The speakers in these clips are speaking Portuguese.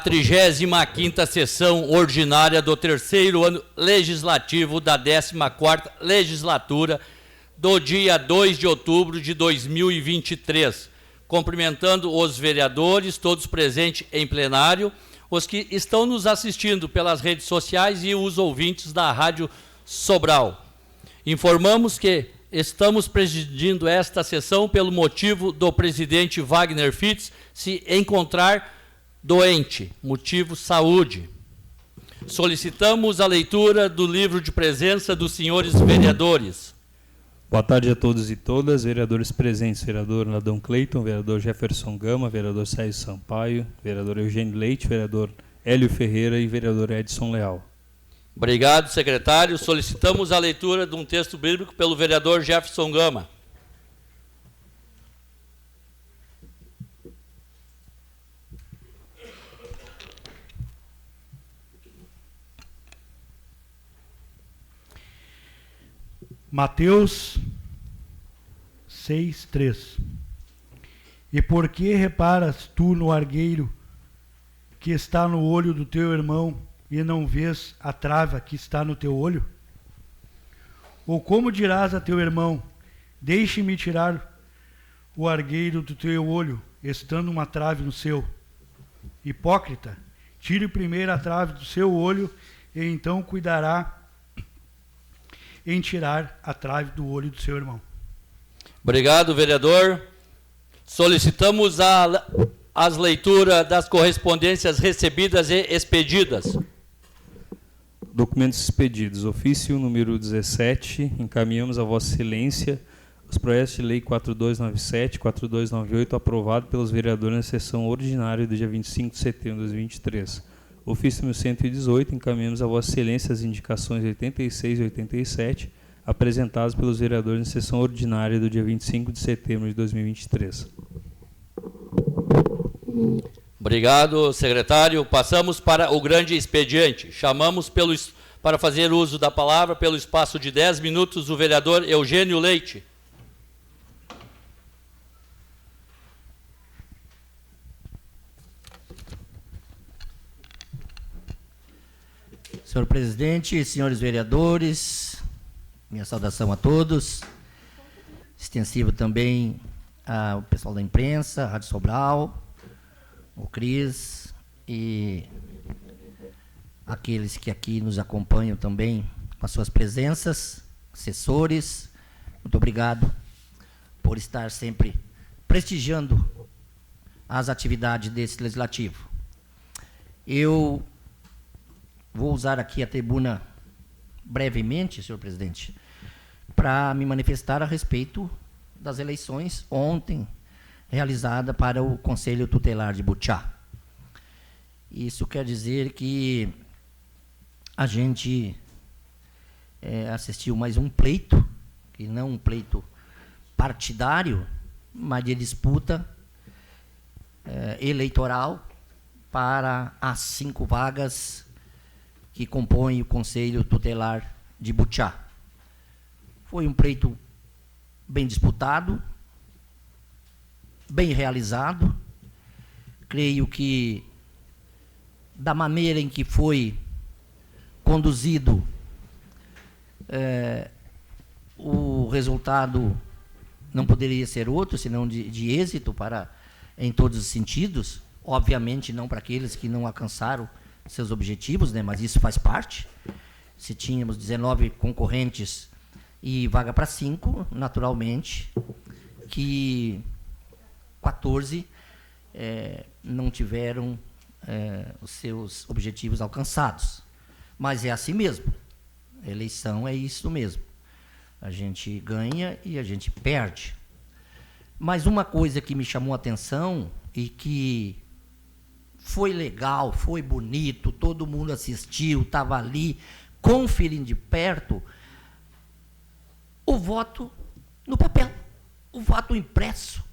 35ª sessão ordinária do terceiro ano legislativo da 14ª legislatura do dia 2 de outubro de 2023. Cumprimentando os vereadores, todos presentes em plenário, os que estão nos assistindo pelas redes sociais e os ouvintes da Rádio Sobral. Informamos que estamos presidindo esta sessão pelo motivo do presidente Wagner Fitz se encontrar doente, motivo saúde. Solicitamos a leitura do livro de presença dos senhores vereadores. Boa tarde a todos e todas, vereadores presentes, vereador Adão Cleiton, vereador Jefferson Gama, vereador Sérgio Sampaio, vereador Eugênio Leite, vereador Hélio Ferreira e vereador Edson Leal. Obrigado, secretário. Solicitamos a leitura de um texto bíblico pelo vereador Jefferson Gama. Mateus 6:3. E por que reparas tu no argueiro que está no olho do teu irmão e não vês a trava que está no teu olho? Ou como dirás a teu irmão, deixe-me tirar o argueiro do teu olho, estando uma trave no seu? Hipócrita, tire primeiro a trave do seu olho e então cuidará em tirar a trave do olho do seu irmão. Obrigado, vereador. Solicitamos as leituras das correspondências recebidas e expedidas. Documentos expedidos. Ofício número 17, encaminhamos a Vossa Excelência os projetos de lei 4297 e 4298 aprovado pelos vereadores na sessão ordinária do dia 25 de setembro de 2023. Ofício número 118, encaminhamos a Vossa Excelência as indicações 86 e 87, apresentadas pelos vereadores na sessão ordinária do dia 25 de setembro de 2023. Obrigado, secretário. Passamos para o grande expediente. Chamamos para fazer uso da palavra, pelo espaço de 10 minutos, o vereador Eugênio Leite. Senhor presidente, senhores vereadores, minha saudação a todos, extensivo também ao pessoal da imprensa, Rádio Sobral, o Cris e aqueles que aqui nos acompanham também com as suas presenças, assessores. Muito obrigado por estar sempre prestigiando as atividades desse legislativo. Eu vou usar aqui a tribuna brevemente, senhor presidente, para me manifestar a respeito das eleições ontem realizada para o Conselho Tutelar de Butiá. Isso quer dizer que a gente assistiu mais um pleito, que não um pleito partidário, mas de disputa eleitoral para as 5 vagas que compõem o Conselho Tutelar de Butiá. Foi um pleito bem disputado, bem realizado. Creio que, da maneira em que foi conduzido, o resultado não poderia ser outro, senão de êxito em todos os sentidos. Obviamente não para aqueles que não alcançaram seus objetivos, né, mas isso faz parte. Se tínhamos 19 concorrentes e vaga para 5, naturalmente que 14 não tiveram os seus objetivos alcançados. Mas é assim mesmo. A eleição é isso mesmo. A gente ganha e a gente perde. Mas uma coisa que me chamou a atenção e que foi legal, foi bonito, todo mundo assistiu, estava ali, conferindo de perto, o voto no papel, o voto impresso,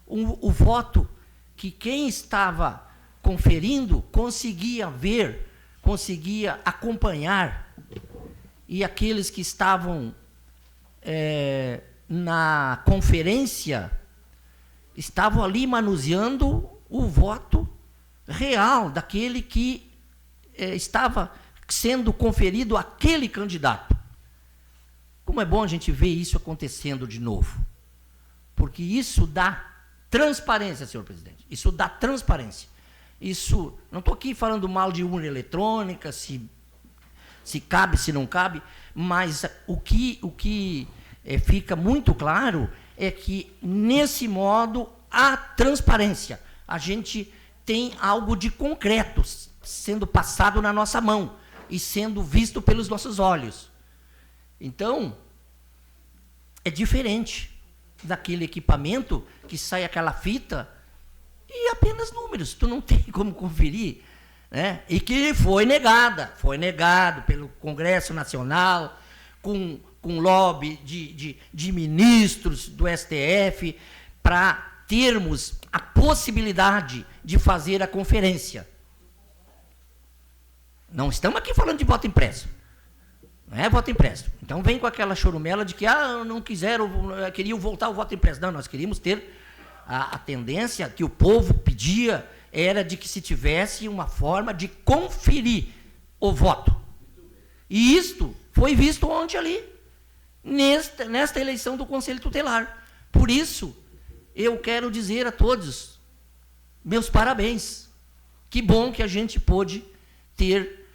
o voto que quem estava conferindo conseguia ver, conseguia acompanhar, e aqueles que estavam na conferência estavam ali manuseando o voto real daquele que estava sendo conferido àquele candidato. Como é bom a gente ver isso acontecendo de novo. Porque isso dá transparência, senhor presidente. Isso dá transparência. Isso, não estou aqui falando mal de urna eletrônica, se cabe, se não cabe, mas o que fica muito claro é que, nesse modo, há transparência. A gente tem algo de concreto sendo passado na nossa mão e sendo visto pelos nossos olhos. Então, é diferente daquele equipamento que sai aquela fita e apenas números, tu não tem como conferir, né? E que foi negado pelo Congresso Nacional, com lobby de ministros do STF, para termos a possibilidade de fazer a conferência. Não estamos aqui falando de voto impresso. Não é voto impresso. Então vem com aquela chorumela de que não queriam voltar ao voto impresso. Não, nós queríamos ter a tendência que o povo pedia era de que se tivesse uma forma de conferir o voto. E isto foi visto ontem ali, nesta eleição do Conselho Tutelar. Por isso, eu quero dizer a todos, meus parabéns. Que bom que a gente pôde ter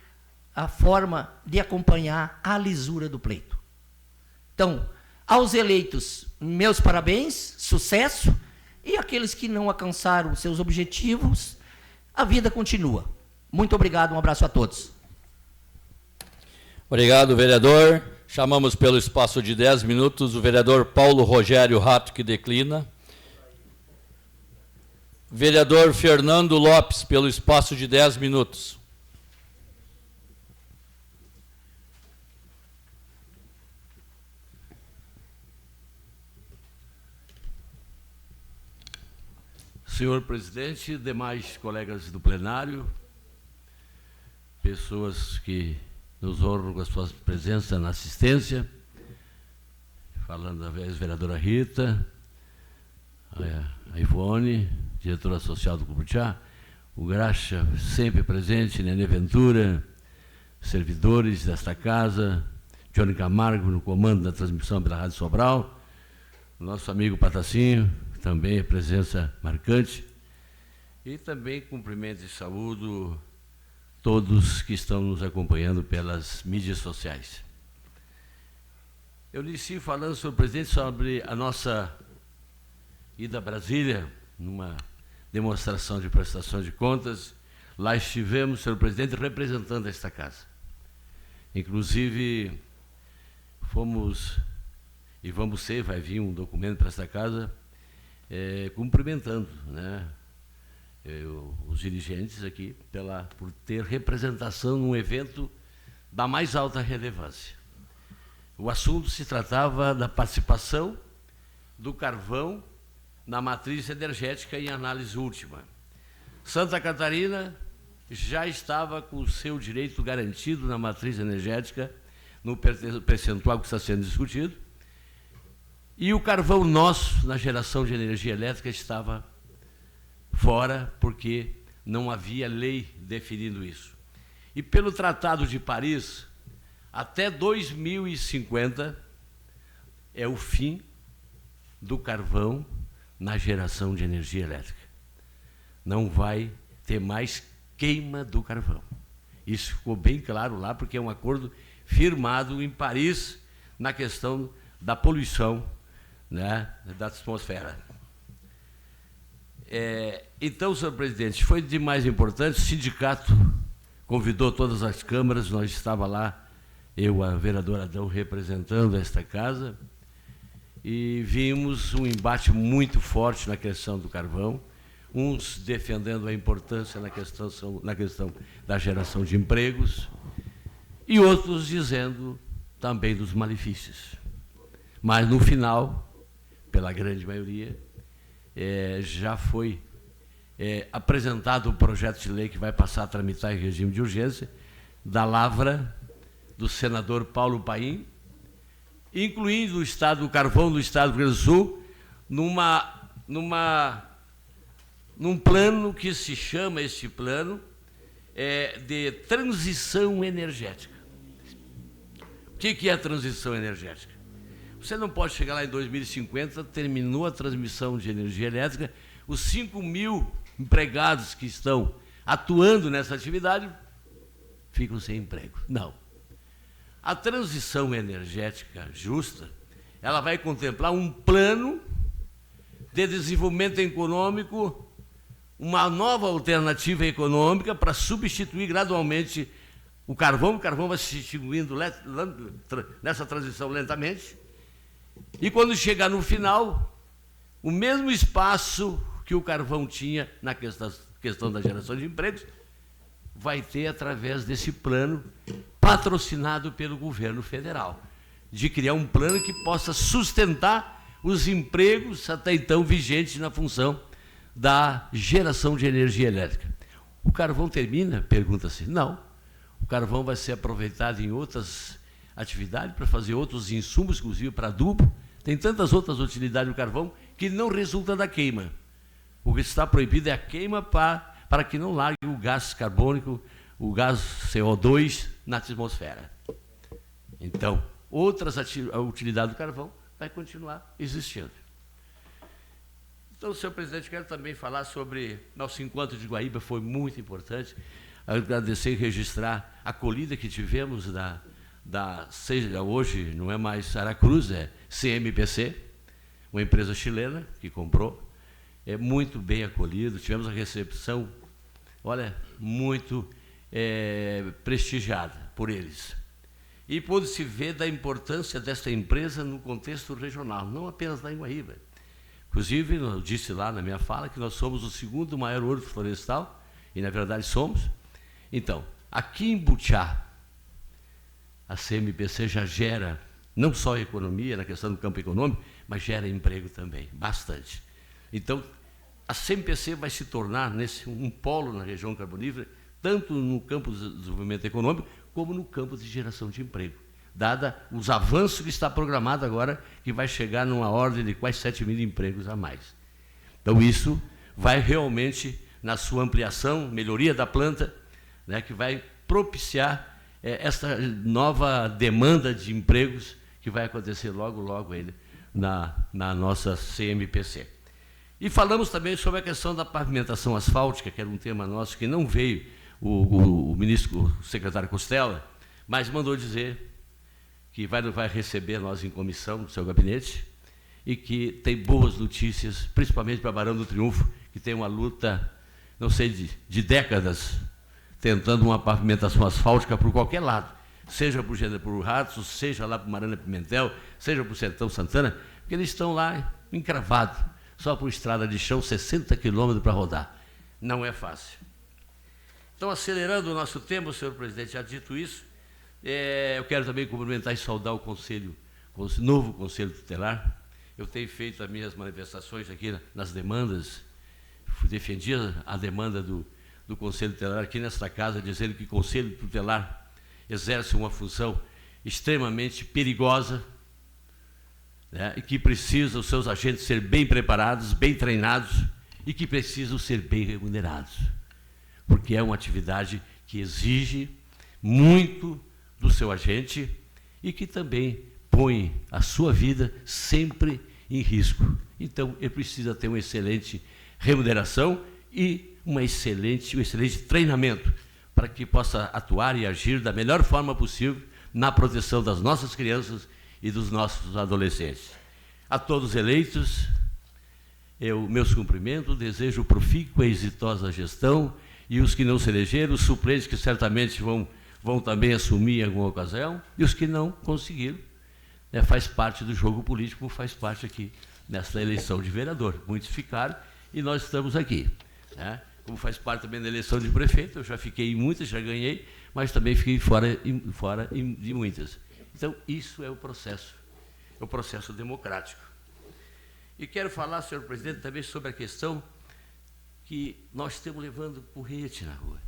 a forma de acompanhar a lisura do pleito. Então, aos eleitos, meus parabéns, sucesso, e aqueles que não alcançaram seus objetivos, a vida continua. Muito obrigado, um abraço a todos. Obrigado, vereador. Chamamos pelo espaço de 10 minutos o vereador Paulo Rogério Rato, que declina. Vereador Fernando Lopes, pelo espaço de 10 minutos. Senhor presidente, demais colegas do plenário, pessoas que nos honram com a sua presença na assistência, falando da vereadora Rita, a Ivone, diretora social do Curuchá, o Graxa, sempre presente, Nenê Ventura, servidores desta casa, Johnny Camargo, no comando da transmissão pela Rádio Sobral, nosso amigo Patacinho, também a presença marcante, e também cumprimento e saúdo todos que estão nos acompanhando pelas mídias sociais. Eu inicio falando, senhor presidente, sobre a nossa ida a Brasília, numa demonstração de prestação de contas. Lá estivemos, senhor presidente, representando esta casa. Inclusive, fomos, e vamos ser, vai vir um documento para esta casa, cumprimentando, né, os dirigentes aqui por ter representação num evento da mais alta relevância. O assunto se tratava da participação do carvão na matriz energética em análise última. Santa Catarina já estava com o seu direito garantido na matriz energética, no percentual que está sendo discutido, e o carvão nosso, na geração de energia elétrica, estava fora, porque não havia lei definindo isso. E pelo Tratado de Paris, até 2050 é o fim do carvão na geração de energia elétrica. Não vai ter mais queima do carvão. Isso ficou bem claro lá, porque é um acordo firmado em Paris na questão da poluição, né, da atmosfera. Então, senhor presidente, foi de mais importante, o sindicato convidou todas as câmaras, nós estava lá, eu, a vereadora Adão, representando esta casa, e vimos um embate muito forte na questão do carvão, uns defendendo a importância na questão da geração de empregos, e outros dizendo também dos malefícios. Mas, no final, pela grande maioria, já foi apresentado o projeto de lei que vai passar a tramitar em regime de urgência, da lavra do senador Paulo Paim, incluindo o carvão do Estado do Rio Grande do Sul, num plano que se chama, este plano, de transição energética. O que é a transição energética? Você não pode chegar lá em 2050, terminou a transmissão de energia elétrica, os 5.000 empregados que estão atuando nessa atividade ficam sem emprego. Não. A transição energética justa, ela vai contemplar um plano de desenvolvimento econômico, uma nova alternativa econômica para substituir gradualmente o carvão vai se extinguindo nessa transição lentamente, e quando chegar no final, o mesmo espaço que o carvão tinha na questão da geração de empregos, vai ter através desse plano patrocinado pelo governo federal, de criar um plano que possa sustentar os empregos até então vigentes na função da geração de energia elétrica. O carvão termina? Pergunta-se. Não. O carvão vai ser aproveitado em outras atividades para fazer outros insumos, inclusive para adubo. Tem tantas outras utilidades do carvão que não resulta da queima. O que está proibido é a queima para que não largue o gás carbônico, o gás CO2 na atmosfera. Então, a utilidade do carvão vai continuar existindo. Então, senhor presidente, quero também falar sobre nosso encontro de Guaíba, foi muito importante. Agradecer e registrar a acolhida que tivemos seja hoje não é mais Aracruz, é CMPC, uma empresa chilena que comprou. É muito bem acolhido, tivemos a recepção, olha, muito prestigiada por eles. E pôde-se ver da importância desta empresa no contexto regional, não apenas lá em Guaíba. Inclusive, eu disse lá na minha fala que nós somos o segundo maior horto florestal, e na verdade somos. Então, aqui em Butiá, a CMPC já gera não só economia, na questão do campo econômico, mas gera emprego também, bastante. Então, a CMPC vai se tornar um polo na região carbonífera, tanto no campo do desenvolvimento econômico, como no campo de geração de emprego, dada os avanços que está programado agora, que vai chegar numa ordem de quase 7.000 empregos a mais. Então, isso vai realmente, na sua ampliação, melhoria da planta, né, que vai propiciar essa nova demanda de empregos que vai acontecer logo, logo aí na nossa CMPC. E falamos também sobre a questão da pavimentação asfáltica, que era um tema nosso que não veio o secretário Costela, mas mandou dizer que vai receber nós em comissão do seu gabinete e que tem boas notícias, principalmente para Barão do Triunfo, que tem uma luta, não sei, de décadas, tentando uma pavimentação asfáltica por qualquer lado, seja por Ratos, seja lá por Marana Pimentel, seja por Sertão Santana, porque eles estão lá encravados, só por estrada de chão, 60 quilômetros para rodar. Não é fácil. Então, acelerando o nosso tempo, senhor presidente, já dito isso, eu quero também cumprimentar e saudar o novo Conselho Tutelar. Eu tenho feito as minhas manifestações aqui nas demandas, defendi a demanda do Conselho Tutelar aqui nesta casa, dizendo que o Conselho Tutelar exerce uma função extremamente perigosa, né, e que precisa os seus agentes ser bem preparados, bem treinados e que precisam ser bem remunerados, porque é uma atividade que exige muito do seu agente e que também põe a sua vida sempre em risco. Então, ele precisa ter uma excelente remuneração e um excelente treinamento para que possa atuar e agir da melhor forma possível na proteção das nossas crianças e dos nossos adolescentes. A todos eleitos, meus cumprimentos, desejo profícua e exitosa gestão, e os que não se elegeram, os suplentes que certamente vão também assumir em alguma ocasião, e os que não conseguiram, né, faz parte do jogo político, faz parte aqui nesta eleição de vereador. Muitos ficaram e nós estamos aqui, né? Como faz parte também da eleição de prefeito, eu já fiquei em muitas, já ganhei, mas também fiquei fora de muitas. Então, isso é o processo democrático. E quero falar, senhor presidente, também sobre a questão que nós estamos levando porrete na rua.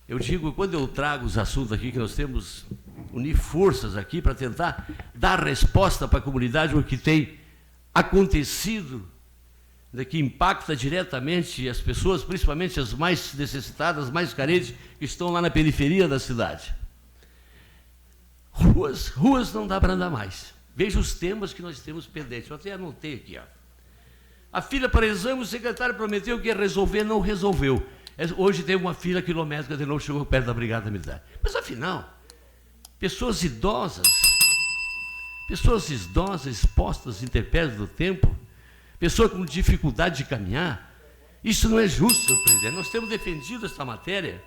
Eu digo, quando eu trago os assuntos aqui, que nós temos unir forças aqui para tentar dar resposta para a comunidade o que tem acontecido que impacta diretamente as pessoas, principalmente as mais necessitadas, mais carentes, que estão lá na periferia da cidade. Ruas não dá para andar mais. Veja os temas que nós temos pendentes. Eu até anotei aqui. Ó. A fila para exame, o secretário prometeu que ia resolver, não resolveu. Hoje tem uma fila quilométrica de novo, chegou perto da Brigada Militar. Mas, afinal, pessoas idosas expostas, intempéries do tempo, pessoa com dificuldade de caminhar, isso não é justo, senhor presidente. Nós temos defendido essa matéria,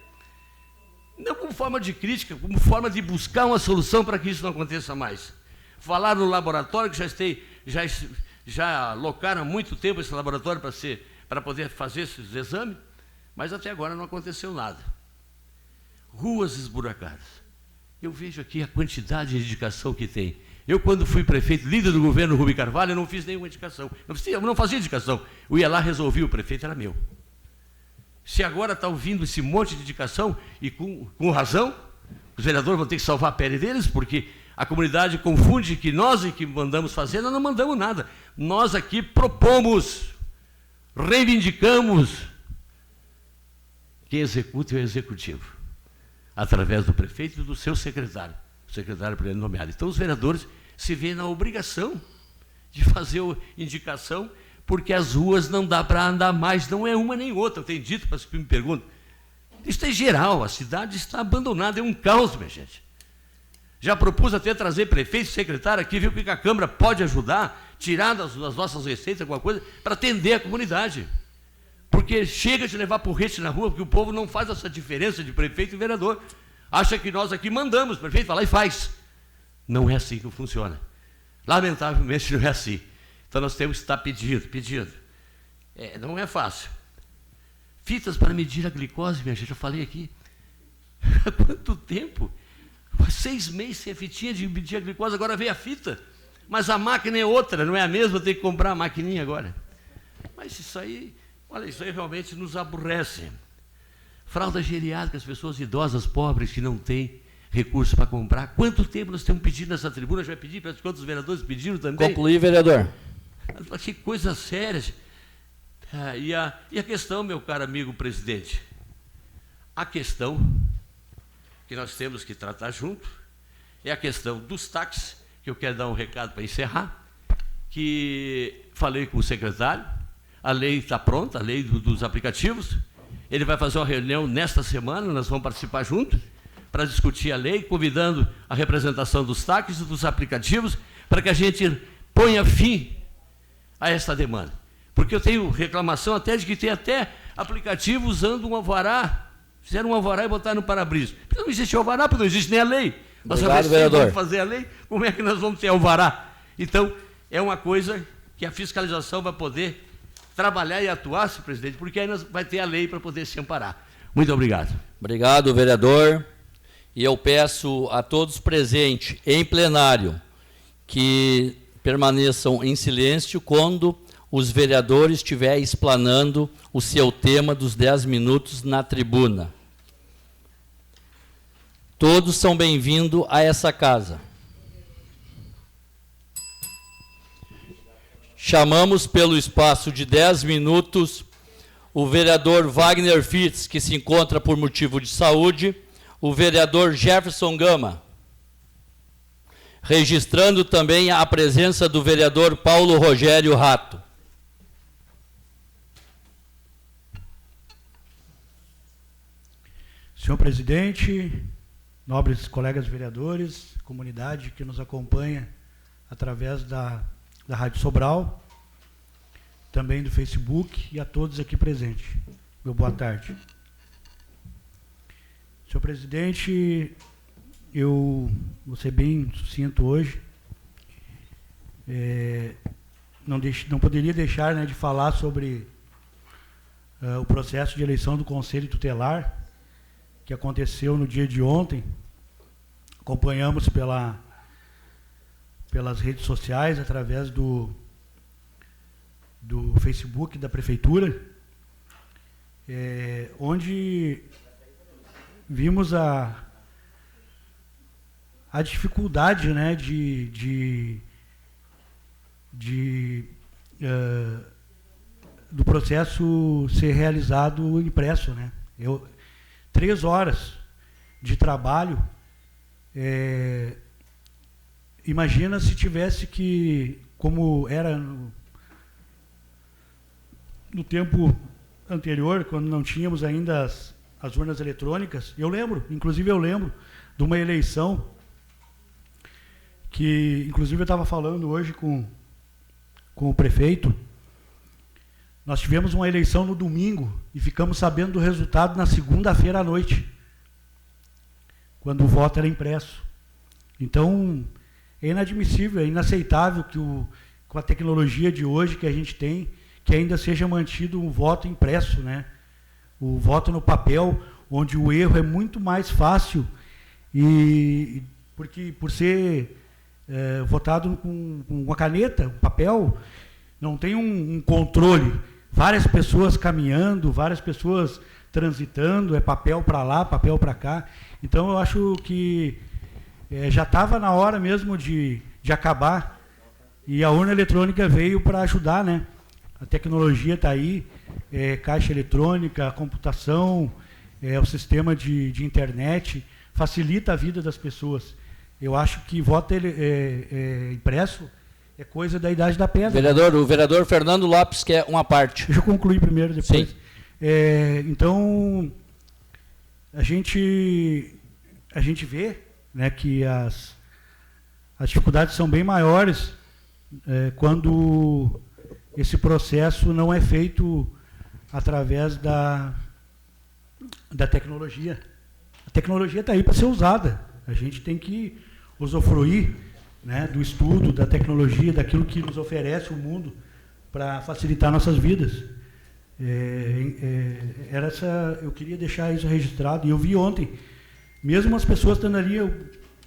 não como forma de crítica, como forma de buscar uma solução para que isso não aconteça mais. Falar no laboratório, que já alocaram há muito tempo esse laboratório para poder fazer esses exames, mas até agora não aconteceu nada. Ruas esburacadas. Eu vejo aqui a quantidade de indicação que tem. Eu, quando fui prefeito, líder do governo Rubem Carvalho, eu não fiz nenhuma indicação. Eu não fazia indicação. Eu ia lá, resolvia, o prefeito era meu. Se agora está ouvindo esse monte de indicação, e com razão, os vereadores vão ter que salvar a pele deles, porque a comunidade confunde que nós que mandamos fazer, nós não mandamos nada. Nós aqui propomos, reivindicamos. Quem executa é o executivo, através do prefeito e do seu secretário, o secretário por ele nomeado. Então, os vereadores se veem na obrigação de fazer a indicação, porque as ruas não dá para andar mais, não é uma nem outra. Eu tenho dito para os que me perguntam. Isso é geral, a cidade está abandonada, é um caos, minha gente. Já propus até trazer prefeito e secretário aqui, viu que a Câmara pode ajudar, tirar das nossas receitas alguma coisa, para atender a comunidade. Porque chega de levar porrete na rua, porque o povo não faz essa diferença de prefeito e vereador. Acha que nós aqui mandamos, o prefeito vai lá e faz. Não é assim que funciona. Lamentavelmente não é assim. Então nós temos que estar pedindo. Não é fácil. Fitas para medir a glicose, minha gente, eu falei aqui. Há quanto tempo? 6 meses sem a fitinha de medir a glicose, agora veio a fita. Mas a máquina é outra, não é a mesma, tem que comprar a maquininha agora. Mas isso aí, olha, isso aí realmente nos aborrece. Fralda geriátrica, as pessoas idosas, pobres, que não têm recursos para comprar. Quanto tempo nós temos pedido nessa tribuna? Já vai pedir para quantos vereadores pediram também? Concluir, vereador. Que coisa séria. E a questão, meu caro amigo presidente, a questão que nós temos que tratar junto é a questão dos táxis, que eu quero dar um recado para encerrar, que falei com o secretário, a lei está pronta, a lei dos aplicativos, ele vai fazer uma reunião nesta semana, nós vamos participar junto, para discutir a lei, convidando a representação dos táxis e dos aplicativos, para que a gente ponha fim a essa demanda. Porque eu tenho reclamação até de que tem até aplicativo usando um alvará, fizeram um alvará e botaram no para-brisa. Porque não existe alvará, porque não existe nem a lei. Nós vamos fazer a lei, como é que nós vamos ter alvará? Então, é uma coisa que a fiscalização vai poder trabalhar e atuar, senhor presidente, porque aí nós vai ter a lei para poder se amparar. Muito obrigado. Obrigado, vereador. E eu peço a todos presentes em plenário que permaneçam em silêncio quando os vereadores estiverem explanando o seu tema dos 10 minutos na tribuna. Todos são bem-vindos a essa casa. Chamamos pelo espaço de 10 minutos o vereador Wagner Fitz, que se encontra por motivo de saúde, o vereador Jefferson Gama, registrando também a presença do vereador Paulo Rogério Rato. Senhor presidente, nobres colegas vereadores, comunidade que nos acompanha através da Rádio Sobral, também do Facebook, e a todos aqui presentes. Meu boa tarde. Senhor presidente, eu vou ser bem sucinto hoje. Não poderia deixar, né, de falar sobre o processo de eleição do Conselho Tutelar, que aconteceu no dia de ontem. Acompanhamos pelas redes sociais, através do Facebook da Prefeitura, onde vimos a dificuldade, né, do processo ser realizado impresso, né? 3 horas de trabalho, imagina se tivesse que, como era no tempo anterior, quando não tínhamos ainda as urnas eletrônicas. Eu lembro de uma eleição que, inclusive, eu estava falando hoje com o prefeito. Nós tivemos uma eleição no domingo e ficamos sabendo do resultado na segunda-feira à noite, quando o voto era impresso. Então, é inadmissível, é inaceitável que com a tecnologia de hoje que a gente tem, que ainda seja mantido o voto impresso, né? O voto no papel, onde o erro é muito mais fácil, porque por ser votado com uma caneta, um papel, não tem um controle. Várias pessoas caminhando, várias pessoas transitando, é papel para lá, papel para cá. Então, eu acho que já estava na hora mesmo de acabar, e a urna eletrônica veio para ajudar, né? A tecnologia está aí, caixa eletrônica, a computação, o sistema de internet, facilita a vida das pessoas. Eu acho que voto impresso é coisa da idade da pedra. O vereador Fernando Lopes quer uma parte. Deixa eu concluir primeiro, depois. Sim. Então, a gente vê, né, que as dificuldades são bem maiores quando esse processo não é feito através da tecnologia. A tecnologia está aí para ser usada. A gente tem que usufruir, né, do estudo, da tecnologia, daquilo que nos oferece o mundo para facilitar nossas vidas. Eu queria deixar isso registrado. E eu vi ontem, mesmo as pessoas dando ali um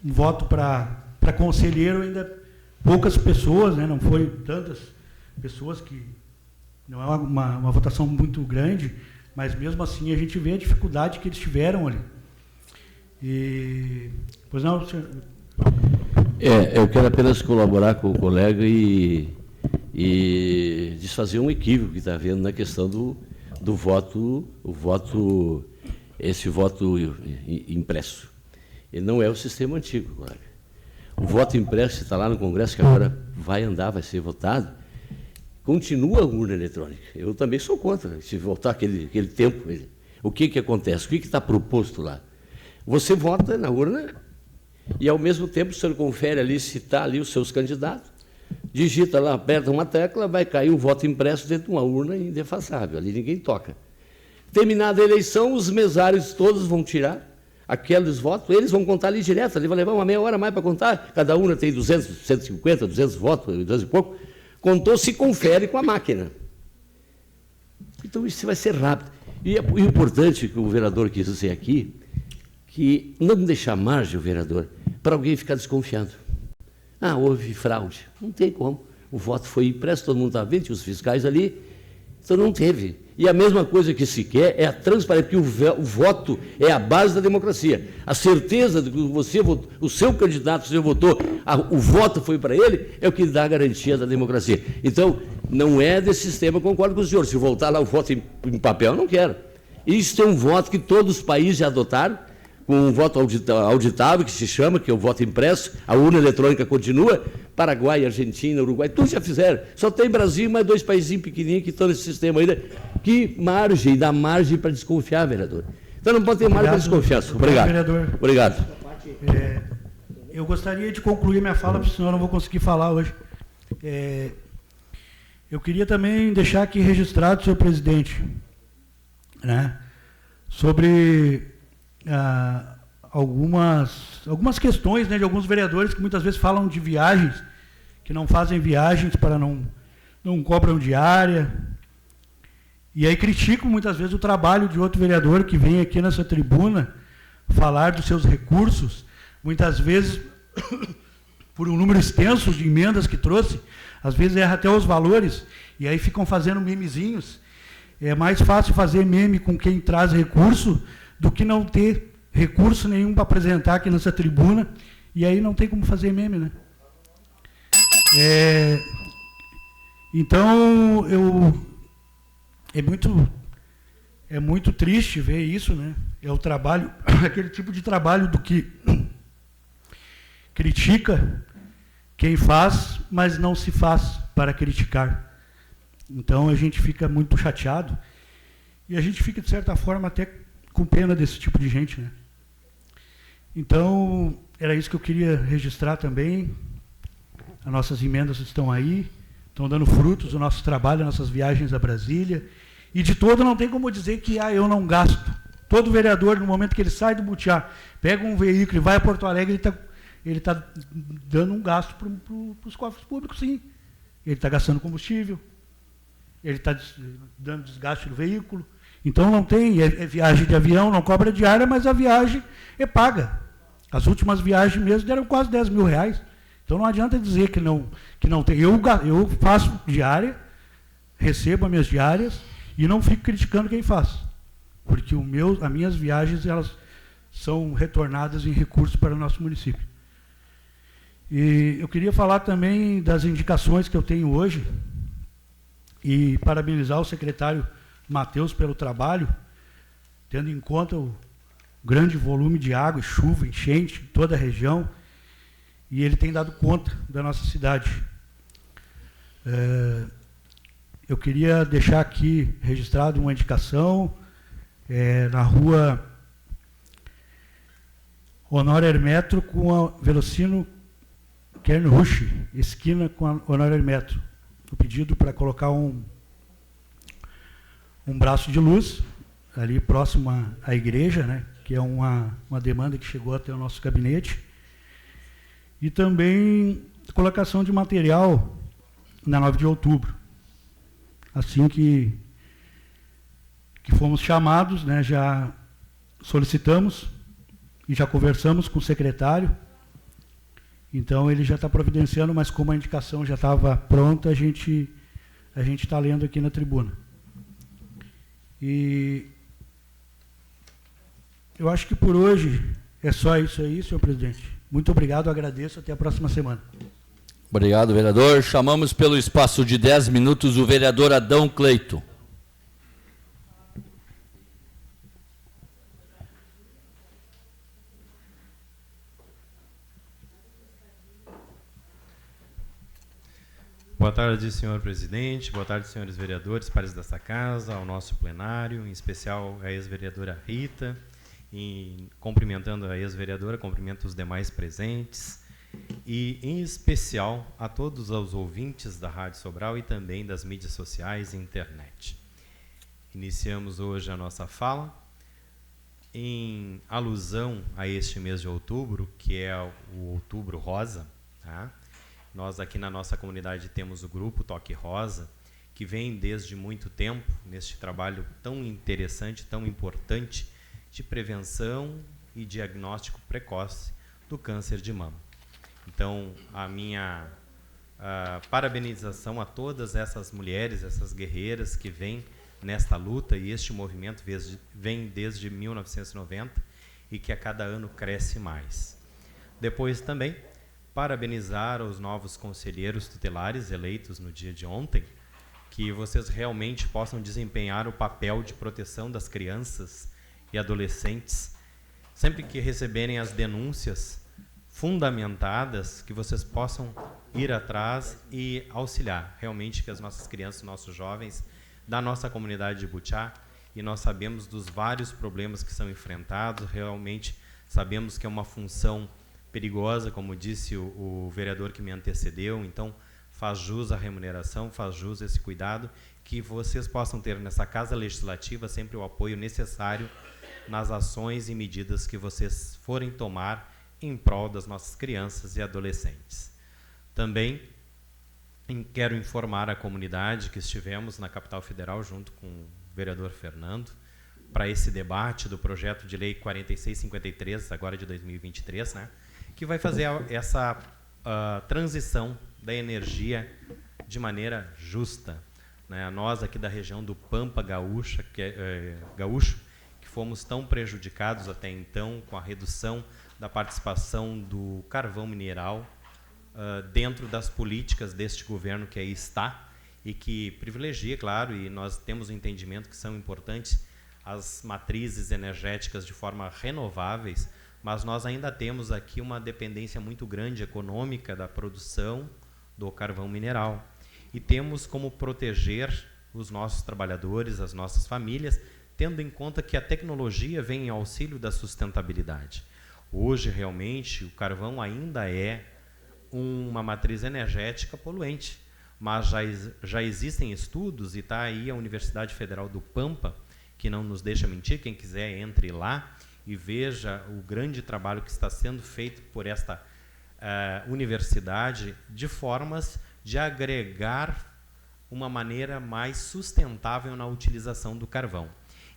voto para conselheiro, ainda poucas pessoas, né, não foi tantas pessoas, que não é uma votação muito grande, mas mesmo assim a gente vê a dificuldade que eles tiveram ali. Pois não, senhor? Eu quero apenas colaborar com o colega e desfazer um equívoco que está havendo na questão do voto, esse voto impresso. Ele não é o sistema antigo, colega. O voto impresso está lá no Congresso, que agora vai ser votado, continua a urna eletrônica. Eu também sou contra, se voltar aquele tempo. O que acontece? O que está proposto lá? Você vota na urna e, ao mesmo tempo, o senhor confere ali se está ali os seus candidatos, digita lá, aperta uma tecla, vai cair um voto impresso dentro de uma urna indefasável, ali ninguém toca. Terminada a eleição, os mesários todos vão tirar aqueles votos, eles vão contar ali direto, ali vai levar uma meia hora mais para contar, cada urna tem 200, 150, 200 votos, 200 e pouco, contou, se confere com a máquina. Então, isso vai ser rápido. E é importante que o vereador quis dizer aqui, que não deixar margem, o vereador, para alguém ficar desconfiando. Houve fraude. Não tem como. O voto foi impresso, todo mundo está vendo, tinha os fiscais ali, então não teve. E a mesma coisa que se quer é a transparência, porque o voto é a base da democracia. A certeza de que o seu candidato, você votou, o voto foi para ele, é o que dá a garantia da democracia. Então, não é desse sistema, concordo com o senhor. Se voltar lá o voto em papel, eu não quero. Isso é um voto que todos os países já adotaram, com um voto auditável, que se chama, que é o voto impresso, a urna eletrônica continua, Paraguai, Argentina, Uruguai, todos já fizeram. Só tem Brasil e mais 2 paizinhos pequenininhos que estão nesse sistema ainda. Que margem, dá margem para desconfiar, vereador. Então não pode ter margem para desconfiar. Obrigado. Vereador. Obrigado. Eu gostaria de concluir minha fala, porque senão eu não vou conseguir falar hoje. Eu queria também deixar aqui registrado, senhor presidente, né, sobre algumas questões, né, de alguns vereadores que muitas vezes falam de viagens, que não fazem viagens para não cobram diária, e aí criticam muitas vezes o trabalho de outro vereador que vem aqui nessa tribuna falar dos seus recursos, muitas vezes por um número extenso de emendas que trouxe, às vezes erra até os valores, e aí ficam fazendo memezinhos. É mais fácil fazer meme com quem traz recurso do que não ter recurso nenhum para apresentar aqui nessa tribuna, e aí não tem como fazer meme, né? Então, é muito triste ver isso, né? É o trabalho, aquele tipo de trabalho do que critica quem faz, mas não se faz para criticar. Então a gente fica muito chateado e a gente fica, de certa forma, até com pena desse tipo de gente, né? Então, era isso que eu queria registrar também. As nossas emendas estão aí, estão dando frutos, o nosso trabalho, as nossas viagens a Brasília. E de todo não tem como dizer que eu não gasto. Todo vereador, no momento que ele sai do Butiá, pega um veículo e vai a Porto Alegre, ele está dando um gasto para os cofres públicos, sim. Ele está gastando combustível, ele está dando desgaste do veículo. Então não tem, é viagem de avião, não cobra diária, mas a viagem é paga. As últimas viagens mesmo deram quase 10 mil reais. Então não adianta dizer que não tem. Eu faço diária, recebo as minhas diárias e não fico criticando quem faz. Porque as minhas viagens elas são retornadas em recursos para o nosso município. E eu queria falar também das indicações que eu tenho hoje e parabenizar o secretário Matheus pelo trabalho, tendo em conta o grande volume de água e chuva, enchente em toda a região, e ele tem dado conta da nossa cidade. Eu queria deixar aqui registrado uma indicação na rua Honório Hermetro com a Velocino Kernrusch, esquina com a Honório Hermetro. O pedido para colocar um braço de luz ali próximo à igreja, né, que é uma demanda que chegou até o nosso gabinete. E também colocação de material na 9 de outubro. Assim que fomos chamados, né, já solicitamos e já conversamos com o secretário. Então ele já está providenciando, mas como a indicação já estava pronta, a gente está lendo aqui na tribuna. E eu acho que por hoje é só isso aí, senhor presidente. Muito obrigado, agradeço, até a próxima semana. Obrigado, vereador. Chamamos pelo espaço de 10 minutos o vereador Adão Cleito. Boa tarde, senhor presidente, boa tarde, senhores vereadores, pares desta casa, ao nosso plenário, em especial a ex-vereadora Rita, e cumprimentando a ex-vereadora, cumprimento os demais presentes, e em especial a todos os ouvintes da Rádio Sobral e também das mídias sociais e internet. Iniciamos hoje a nossa fala em alusão a este mês de outubro, que é o Outubro Rosa, tá? Nós aqui na nossa comunidade temos o grupo Toque Rosa, que vem desde muito tempo neste trabalho tão interessante, tão importante de prevenção e diagnóstico precoce do câncer de mama. Então, a minha parabenização a todas essas mulheres, essas guerreiras que vêm nesta luta, e este movimento vem desde 1990 e que a cada ano cresce mais. Depois também parabenizar os novos conselheiros tutelares eleitos no dia de ontem, que vocês realmente possam desempenhar o papel de proteção das crianças e adolescentes, sempre que receberem as denúncias fundamentadas, que vocês possam ir atrás e auxiliar realmente que as nossas crianças, nossos jovens da nossa comunidade de Butiá, e nós sabemos dos vários problemas que são enfrentados, realmente sabemos que é uma função perigosa, como disse o vereador que me antecedeu, então faz jus à remuneração, faz jus a esse cuidado, que vocês possam ter nessa Casa Legislativa sempre o apoio necessário nas ações e medidas que vocês forem tomar em prol das nossas crianças e adolescentes. Também quero informar a comunidade que estivemos na Capital Federal junto com o vereador Fernando para esse debate do projeto de lei 4653, agora de 2023, né? Que vai fazer essa transição da energia de maneira justa, né? Nós aqui da região do Pampa Gaúcho, que fomos tão prejudicados até então com a redução da participação do carvão mineral dentro das políticas deste governo que aí está, e que privilegia, claro, e nós temos o entendimento que são importantes as matrizes energéticas de forma renováveis, mas nós ainda temos aqui uma dependência muito grande econômica da produção do carvão mineral. E temos como proteger os nossos trabalhadores, as nossas famílias, tendo em conta que a tecnologia vem em auxílio da sustentabilidade. Hoje, realmente, o carvão ainda é uma matriz energética poluente, mas já existem estudos, e está aí a Universidade Federal do Pampa, que não nos deixa mentir, quem quiser entre lá e veja o grande trabalho que está sendo feito por esta universidade, de formas de agregar uma maneira mais sustentável na utilização do carvão.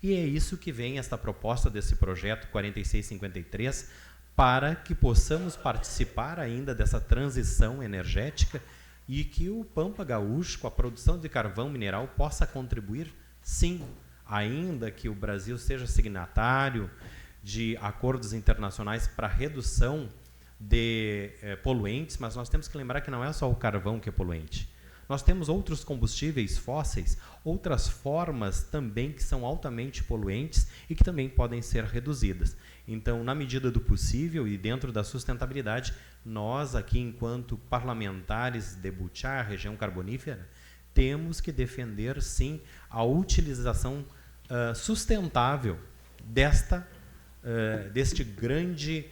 E é isso que vem esta proposta desse projeto 4653, para que possamos participar ainda dessa transição energética e que o Pampa Gaúcho, com a produção de carvão mineral, possa contribuir, sim, ainda que o Brasil seja signatário de acordos internacionais para redução de poluentes, mas nós temos que lembrar que não é só o carvão que é poluente. Nós temos outros combustíveis fósseis, outras formas também que são altamente poluentes e que também podem ser reduzidas. Então, na medida do possível e dentro da sustentabilidade, nós aqui, enquanto parlamentares de Butiá, região carbonífera, temos que defender, sim, a utilização sustentável deste grande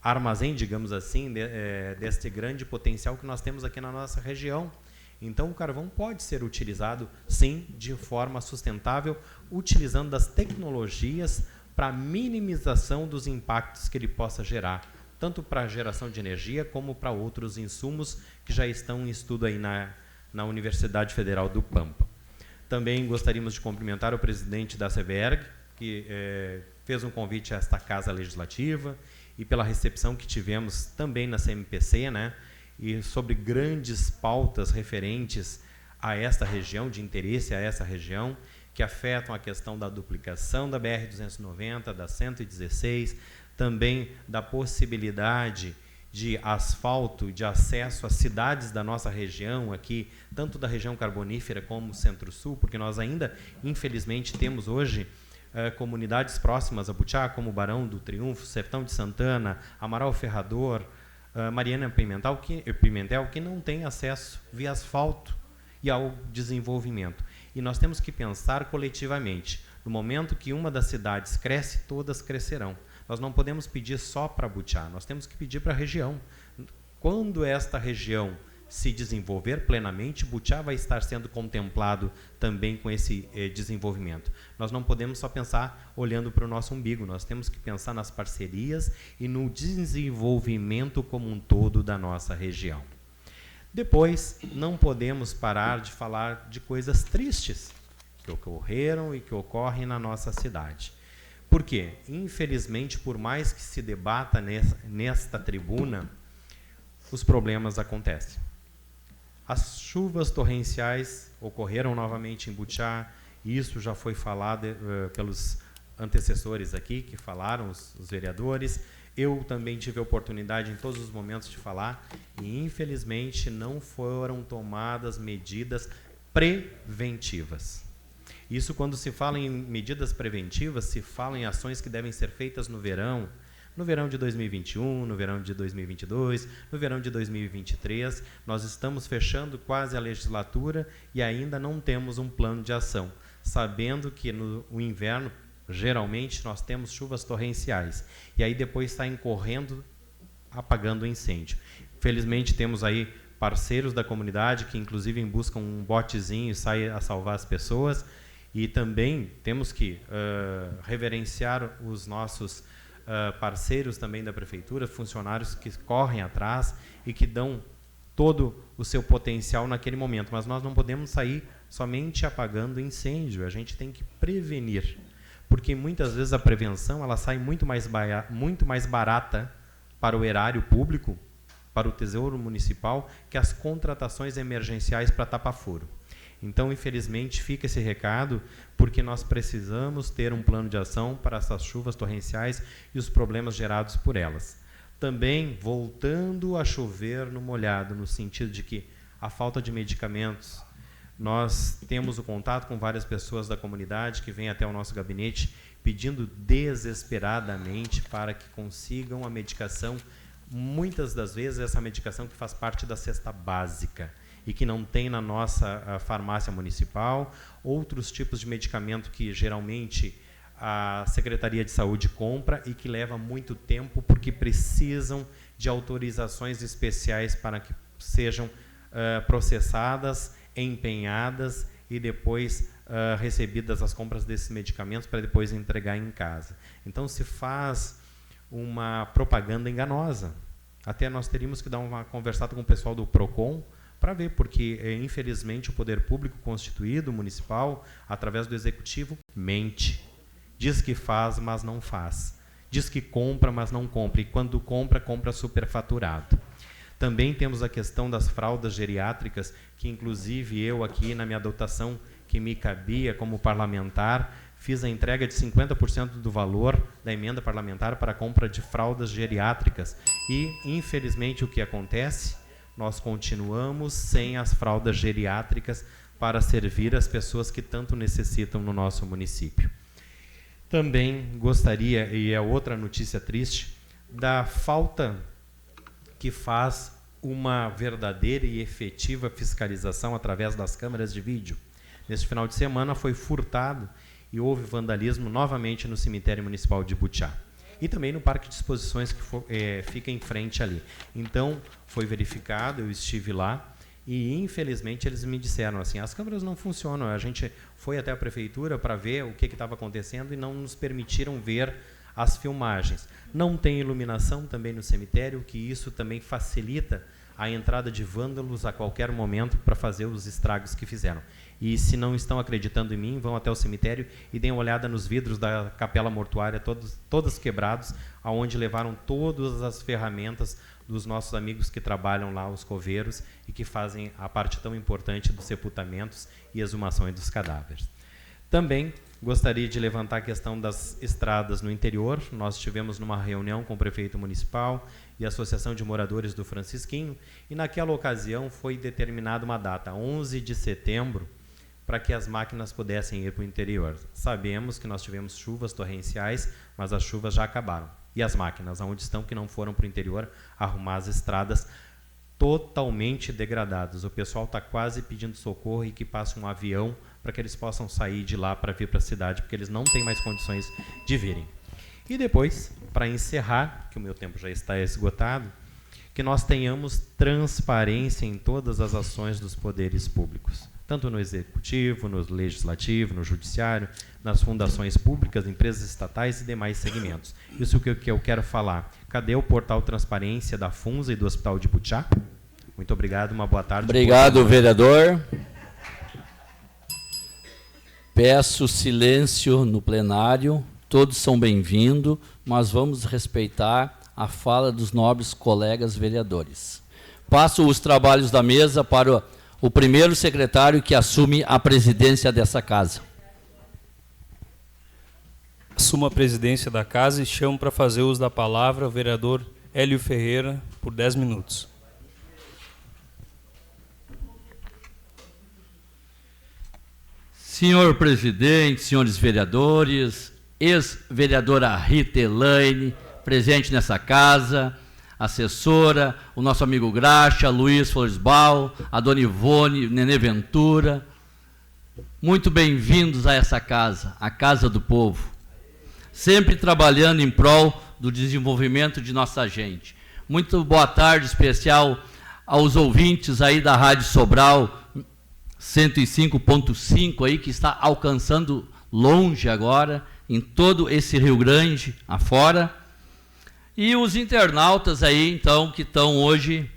armazém, digamos assim, deste grande potencial que nós temos aqui na nossa região. Então, o carvão pode ser utilizado, sim, de forma sustentável, utilizando das tecnologias para minimização dos impactos que ele possa gerar, tanto para a geração de energia como para outros insumos que já estão em estudo aí na Universidade Federal do Pampa. Também gostaríamos de cumprimentar o presidente da CEVERG, que fez um convite a esta Casa Legislativa, e pela recepção que tivemos também na CMPC, né, e sobre grandes pautas referentes a esta região, de interesse a essa região, que afetam a questão da duplicação da BR-290, da 116, também da possibilidade de asfalto, de acesso às cidades da nossa região aqui, tanto da região carbonífera como Centro-Sul, porque nós ainda, infelizmente, temos hoje comunidades próximas a Butiá, como Barão do Triunfo, Sertão de Santana, Amaral Ferrador, Mariana Pimentel, que não tem acesso via asfalto e ao desenvolvimento. E nós temos que pensar coletivamente. No momento que uma das cidades cresce, todas crescerão. Nós não podemos pedir só para Butiá, nós temos que pedir para a região. Quando esta região se desenvolver plenamente, Butiá vai estar sendo contemplado também com esse desenvolvimento. Nós não podemos só pensar olhando para o nosso umbigo, nós temos que pensar nas parcerias e no desenvolvimento como um todo da nossa região. Depois, não podemos parar de falar de coisas tristes que ocorreram e que ocorrem na nossa cidade. Por quê? Infelizmente, por mais que se debata nesta tribuna, os problemas acontecem. As chuvas torrenciais ocorreram novamente em Butiá, e isso já foi falado pelos antecessores aqui, que falaram, os vereadores. Eu também tive a oportunidade em todos os momentos de falar, e infelizmente não foram tomadas medidas preventivas. Isso, quando se fala em medidas preventivas, se fala em ações que devem ser feitas no verão de 2021, no verão de 2022, no verão de 2023. Nós estamos fechando quase a legislatura e ainda não temos um plano de ação, sabendo que no inverno, geralmente, nós temos chuvas torrenciais, e aí depois está incorrendo, apagando o incêndio. Felizmente, temos aí parceiros da comunidade que, inclusive, buscam um botezinho e saem a salvar as pessoas, e também temos que reverenciar os nossos parceiros também da prefeitura, funcionários que correm atrás e que dão todo o seu potencial naquele momento. Mas nós não podemos sair somente apagando incêndio, a gente tem que prevenir, porque muitas vezes a prevenção ela sai muito mais barata para o erário público, para o Tesouro Municipal, que as contratações emergenciais para tapa-furo. Então, infelizmente, fica esse recado, porque nós precisamos ter um plano de ação para essas chuvas torrenciais e os problemas gerados por elas. Também, voltando a chover no molhado, no sentido de que a falta de medicamentos. Nós temos o contato com várias pessoas da comunidade que vêm até o nosso gabinete pedindo desesperadamente para que consigam a medicação, muitas das vezes essa medicação que faz parte da cesta básica e que não tem na nossa farmácia municipal, outros tipos de medicamento que geralmente a Secretaria de Saúde compra e que leva muito tempo porque precisam de autorizações especiais para que sejam processadas, empenhadas e depois recebidas as compras desses medicamentos para depois entregar em casa. Então se faz uma propaganda enganosa. Até nós teríamos que dar uma conversada com o pessoal do PROCON para ver, porque infelizmente o poder público constituído, municipal, através do executivo, mente. Diz que faz, mas não faz. Diz que compra, mas não compra. E quando compra, compra superfaturado. Também temos a questão das fraldas geriátricas, que inclusive eu aqui na minha dotação que me cabia como parlamentar, fiz a entrega de 50% do valor da emenda parlamentar para a compra de fraldas geriátricas. E, infelizmente, o que acontece? Nós continuamos sem as fraldas geriátricas para servir as pessoas que tanto necessitam no nosso município. Também gostaria, e é outra notícia triste, da falta que faz uma verdadeira e efetiva fiscalização através das câmeras de vídeo. Neste final de semana foi furtado e houve vandalismo novamente no cemitério municipal de Butiá. E também no parque de exposições que fica em frente ali. Então, foi verificado, eu estive lá, e infelizmente eles me disseram assim, as câmeras não funcionam, a gente foi até a prefeitura para ver o que estava acontecendo e não nos permitiram ver as filmagens. Não tem iluminação também no cemitério, que isso também facilita a entrada de vândalos a qualquer momento para fazer os estragos que fizeram. E se não estão acreditando em mim, vão até o cemitério e deem uma olhada nos vidros da capela mortuária, todos quebrados, aonde levaram todas as ferramentas dos nossos amigos que trabalham lá, os coveiros, e que fazem a parte tão importante dos sepultamentos e exumações dos cadáveres. Também gostaria de levantar a questão das estradas no interior. Nós estivemos numa reunião com o prefeito municipal e a Associação de Moradores do Francisquinho, e naquela ocasião foi determinada uma data, 11 de setembro, para que as máquinas pudessem ir para o interior. Sabemos que nós tivemos chuvas torrenciais, mas as chuvas já acabaram. E as máquinas, onde estão, que não foram para o interior, arrumar as estradas totalmente degradadas. O pessoal está quase pedindo socorro e que passe um avião para que eles possam sair de lá para vir para a cidade, porque eles não têm mais condições de virem. E depois, para encerrar, que o meu tempo já está esgotado, que nós tenhamos transparência em todas as ações dos poderes públicos, tanto no executivo, no legislativo, no judiciário, nas fundações públicas, empresas estatais e demais segmentos. Isso que eu quero falar. Cadê o portal Transparência da FUNSA e do Hospital de Butiá? Muito obrigado, uma boa tarde. Obrigado, vereador. Peço silêncio no plenário, todos são bem-vindos, mas vamos respeitar a fala dos nobres colegas vereadores. Passo os trabalhos da mesa para o primeiro secretário que assume a presidência dessa casa. Assumo a presidência da casa e chamo para fazer uso da palavra o vereador Hélio Ferreira por 10 minutos. Senhor presidente, senhores vereadores, ex-vereadora Rita Elaine, presente nessa casa, assessora, o nosso amigo Graxa, Luiz Floresbal, a dona Ivone, Nenê Ventura, muito bem-vindos a essa casa, a Casa do Povo, sempre trabalhando em prol do desenvolvimento de nossa gente. Muito boa tarde especial aos ouvintes aí da Rádio Sobral 105.5 aí, que está alcançando longe agora, em todo esse Rio Grande afora. E os internautas aí, então, que estão hoje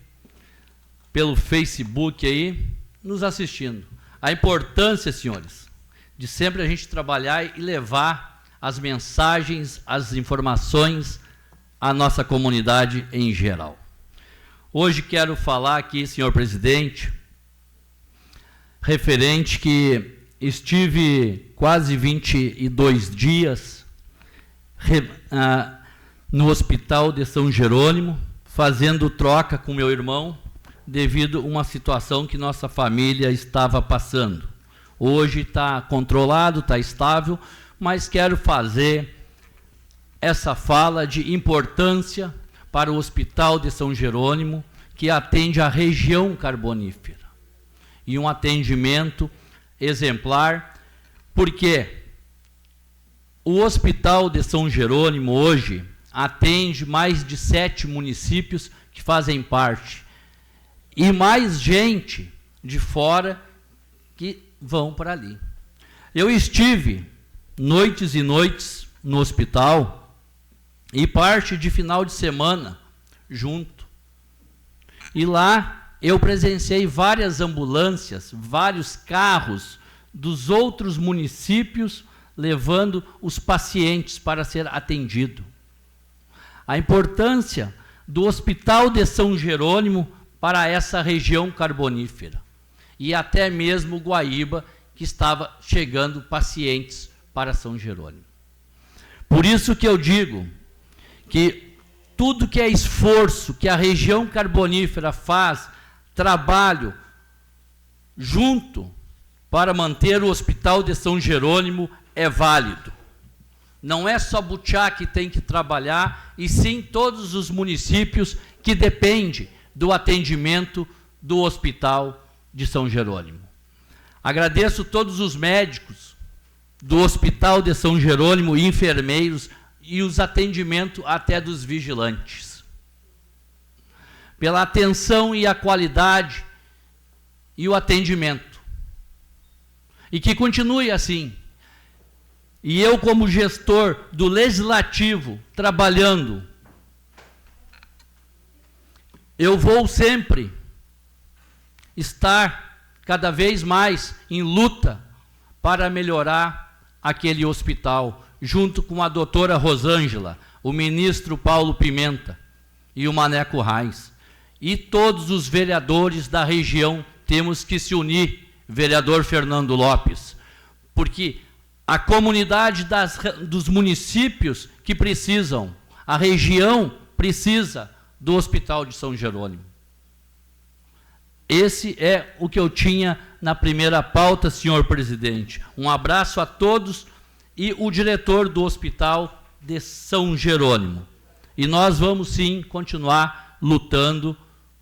pelo Facebook aí, nos assistindo. A importância, senhores, de sempre a gente trabalhar e levar as mensagens, as informações à nossa comunidade em geral. Hoje quero falar aqui, senhor presidente, referente que estive quase 22 dias no Hospital de São Jerônimo, fazendo troca com meu irmão devido a uma situação que nossa família estava passando. Hoje está controlado, está estável, mas quero fazer essa fala de importância para o Hospital de São Jerônimo, que atende a região carbonífera. E um atendimento exemplar, porque o Hospital de São Jerônimo hoje atende mais de 7 municípios que fazem parte. E mais gente de fora que vão para ali. Eu estive noites e noites no hospital e parte de final de semana junto. E lá eu presenciei várias ambulâncias, vários carros dos outros municípios levando os pacientes para ser atendido. A importância do Hospital de São Jerônimo para essa região carbonífera. E até mesmo Guaíba, que estava chegando pacientes para São Jerônimo. Por isso que eu digo que tudo que é esforço que a região carbonífera faz, trabalho junto para manter o Hospital de São Jerônimo é válido. Não é só Butiá que tem que trabalhar, e sim todos os municípios que dependem do atendimento do Hospital de São Jerônimo. Agradeço todos os médicos do Hospital de São Jerônimo e enfermeiros e os atendimentos até dos vigilantes. Pela atenção e a qualidade e o atendimento. E que continue assim. E eu, como gestor do Legislativo, trabalhando, eu vou sempre estar cada vez mais em luta para melhorar aquele hospital, junto com a doutora Rosângela, o ministro Paulo Pimenta e o Maneco Reis. E todos os vereadores da região temos que se unir, vereador Fernando Lopes, porque a comunidade dos municípios que precisam, a região precisa do Hospital de São Jerônimo. Esse é o que eu tinha na primeira pauta, senhor presidente. Um abraço a todos e o diretor do Hospital de São Jerônimo. E nós vamos sim continuar lutando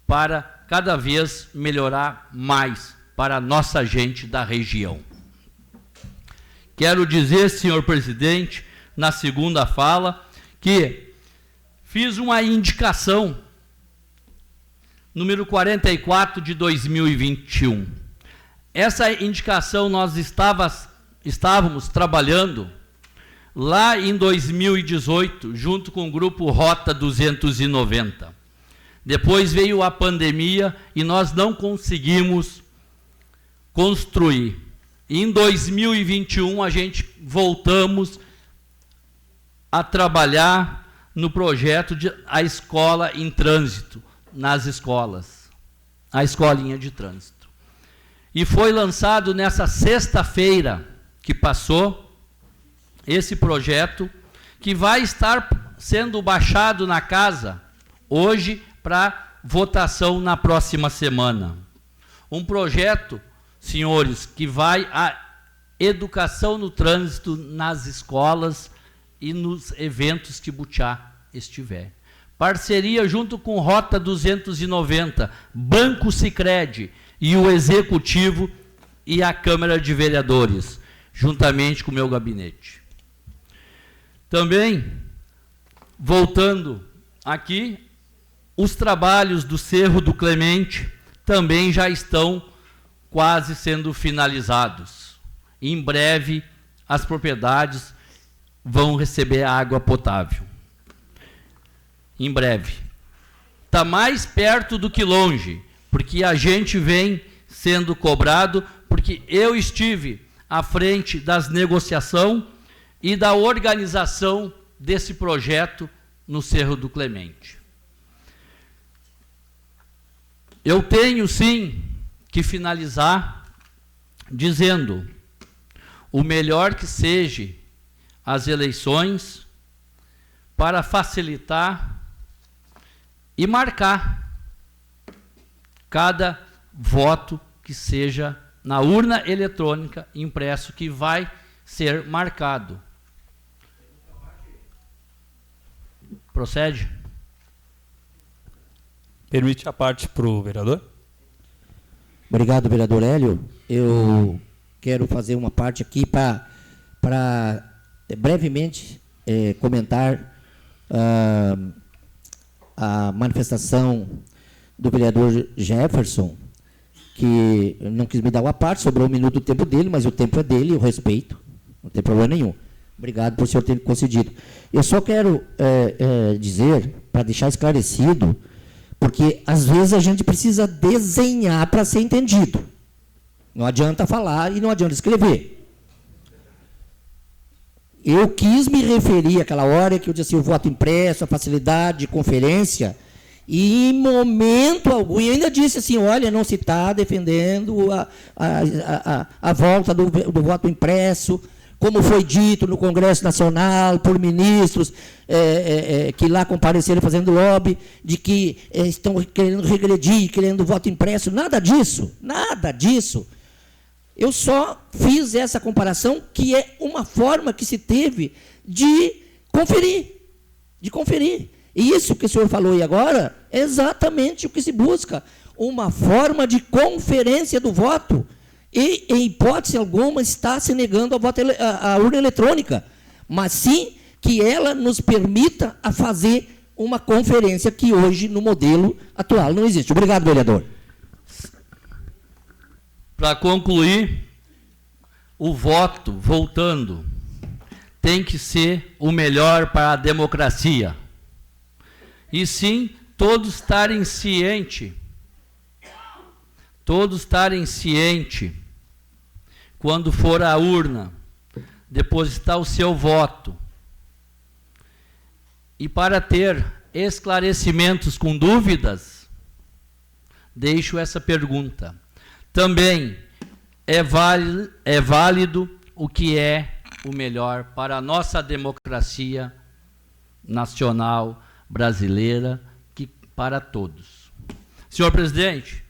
para cada vez melhorar mais para a nossa gente da região. Quero dizer, senhor presidente, na segunda fala, que fiz uma indicação, número 44 de 2021. Essa indicação nós estávamos trabalhando lá em 2018, junto com o grupo Rota 290. Depois veio a pandemia e nós não conseguimos construir. Em 2021, a gente voltamos a trabalhar no projeto de a escola em trânsito, nas escolas, a escolinha de trânsito. E foi lançado nessa sexta-feira que passou esse projeto, que vai estar sendo baixado na casa hoje para votação na próxima semana. Um projeto, senhores, que vai a educação no trânsito nas escolas e nos eventos que Butiá estiver. Parceria junto com Rota 290, Banco Sicredi e o Executivo e a Câmara de Vereadores, juntamente com o meu gabinete. Também, voltando aqui, os trabalhos do Cerro do Clemente também já estão quase sendo finalizados. Em breve, as propriedades vão receber água potável. Em breve. Está mais perto do que longe, porque a gente vem sendo cobrado, porque eu estive à frente das negociações e da organização desse projeto no Cerro do Clemente. Eu tenho, sim, que finalizar dizendo o melhor que seja as eleições para facilitar e marcar cada voto que seja na urna eletrônica impresso, que vai ser marcado. Procede? Permite a parte para o vereador? Obrigado, vereador Hélio. Eu quero fazer uma parte aqui para brevemente comentar a manifestação do vereador Jefferson, que não quis me dar uma parte, sobrou um minuto do tempo dele, mas o tempo é dele, eu respeito, não tem problema nenhum. Obrigado por o senhor ter concedido. Eu só quero dizer, para deixar esclarecido, porque às vezes a gente precisa desenhar para ser entendido. Não adianta falar e não adianta escrever. Eu quis me referir àquela hora que eu disse assim, o voto impresso, a facilidade de conferência, e em momento algum, e ainda disse assim, olha, não se está defendendo a volta do voto impresso, como foi dito no Congresso Nacional por ministros que lá compareceram fazendo lobby, de que estão querendo regredir, querendo voto impresso, nada disso, nada disso. Eu só fiz essa comparação, que é uma forma que se teve de conferir, E isso que o senhor falou aí agora é exatamente o que se busca, uma forma de conferência do voto. E, em hipótese alguma, está se negando a urna eletrônica, mas sim que ela nos permita a fazer uma conferência que hoje, no modelo atual, não existe. Obrigado, vereador. Para concluir, o voto, voltando, tem que ser o melhor para a democracia. E sim, todos estarem cientes, quando for à urna, depositar o seu voto. E para ter esclarecimentos com dúvidas, deixo essa pergunta. Também é válido o que é o melhor para a nossa democracia nacional, brasileira, que para todos. Senhor presidente,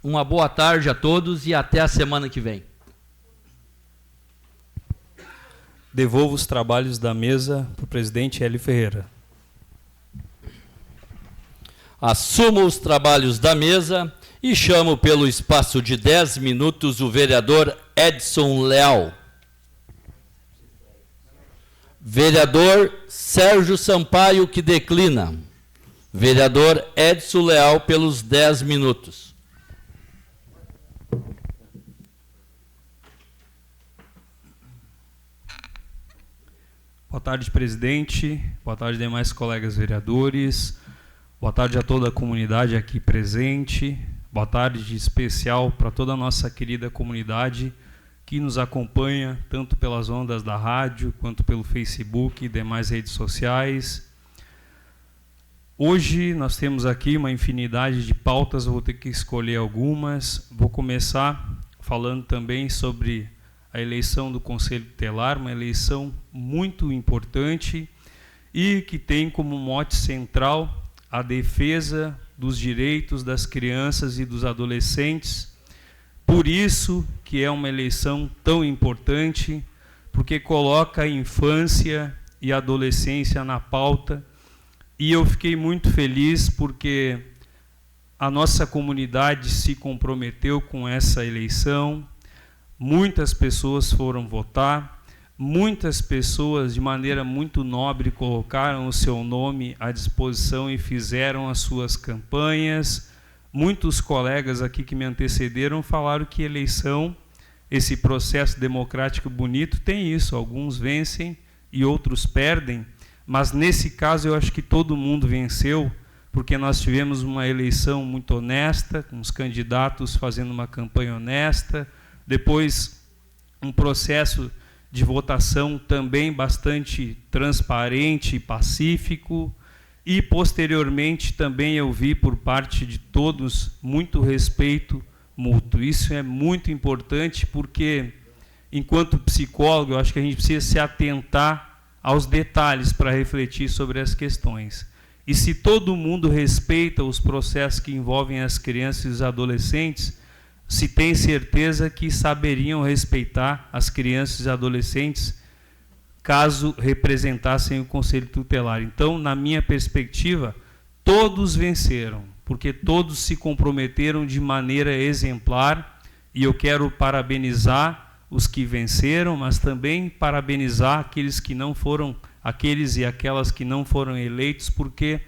uma boa tarde a todos e até a semana que vem. Devolvo os trabalhos da mesa para o presidente Hélio Ferreira. Assumo os trabalhos da mesa e chamo pelo espaço de 10 minutos o vereador Edson Leal. Vereador Sérgio Sampaio, que declina. Vereador Edson Leal, pelos 10 minutos. Boa tarde, presidente. Boa tarde, demais colegas vereadores. Boa tarde a toda a comunidade aqui presente. Boa tarde de especial para toda a nossa querida comunidade que nos acompanha, tanto pelas ondas da rádio, quanto pelo Facebook e demais redes sociais. Hoje nós temos aqui uma infinidade de pautas, eu vou ter que escolher algumas. Vou começar falando também sobre a eleição do Conselho Tutelar, uma eleição muito importante e que tem como mote central a defesa dos direitos das crianças e dos adolescentes. Por isso que é uma eleição tão importante, porque coloca a infância e a adolescência na pauta. E eu fiquei muito feliz porque a nossa comunidade se comprometeu com essa eleição. Muitas pessoas foram votar, muitas pessoas de maneira muito nobre colocaram o seu nome à disposição e fizeram as suas campanhas. Muitos colegas aqui que me antecederam falaram que eleição, esse processo democrático bonito, tem isso. Alguns vencem e outros perdem, mas nesse caso eu acho que todo mundo venceu, porque nós tivemos uma eleição muito honesta, com os candidatos fazendo uma campanha honesta, depois um processo de votação também bastante transparente e pacífico, e posteriormente também eu vi por parte de todos muito respeito mútuo. Isso é muito importante porque, enquanto psicólogo, eu acho que a gente precisa se atentar aos detalhes para refletir sobre as questões. E se todo mundo respeita os processos que envolvem as crianças e os adolescentes, se tem certeza que saberiam respeitar as crianças e adolescentes caso representassem o Conselho Tutelar. Então, na minha perspectiva, todos venceram, porque todos se comprometeram de maneira exemplar, e eu quero parabenizar os que venceram, mas também parabenizar aqueles que não foram, aqueles e aquelas que não foram eleitos, porque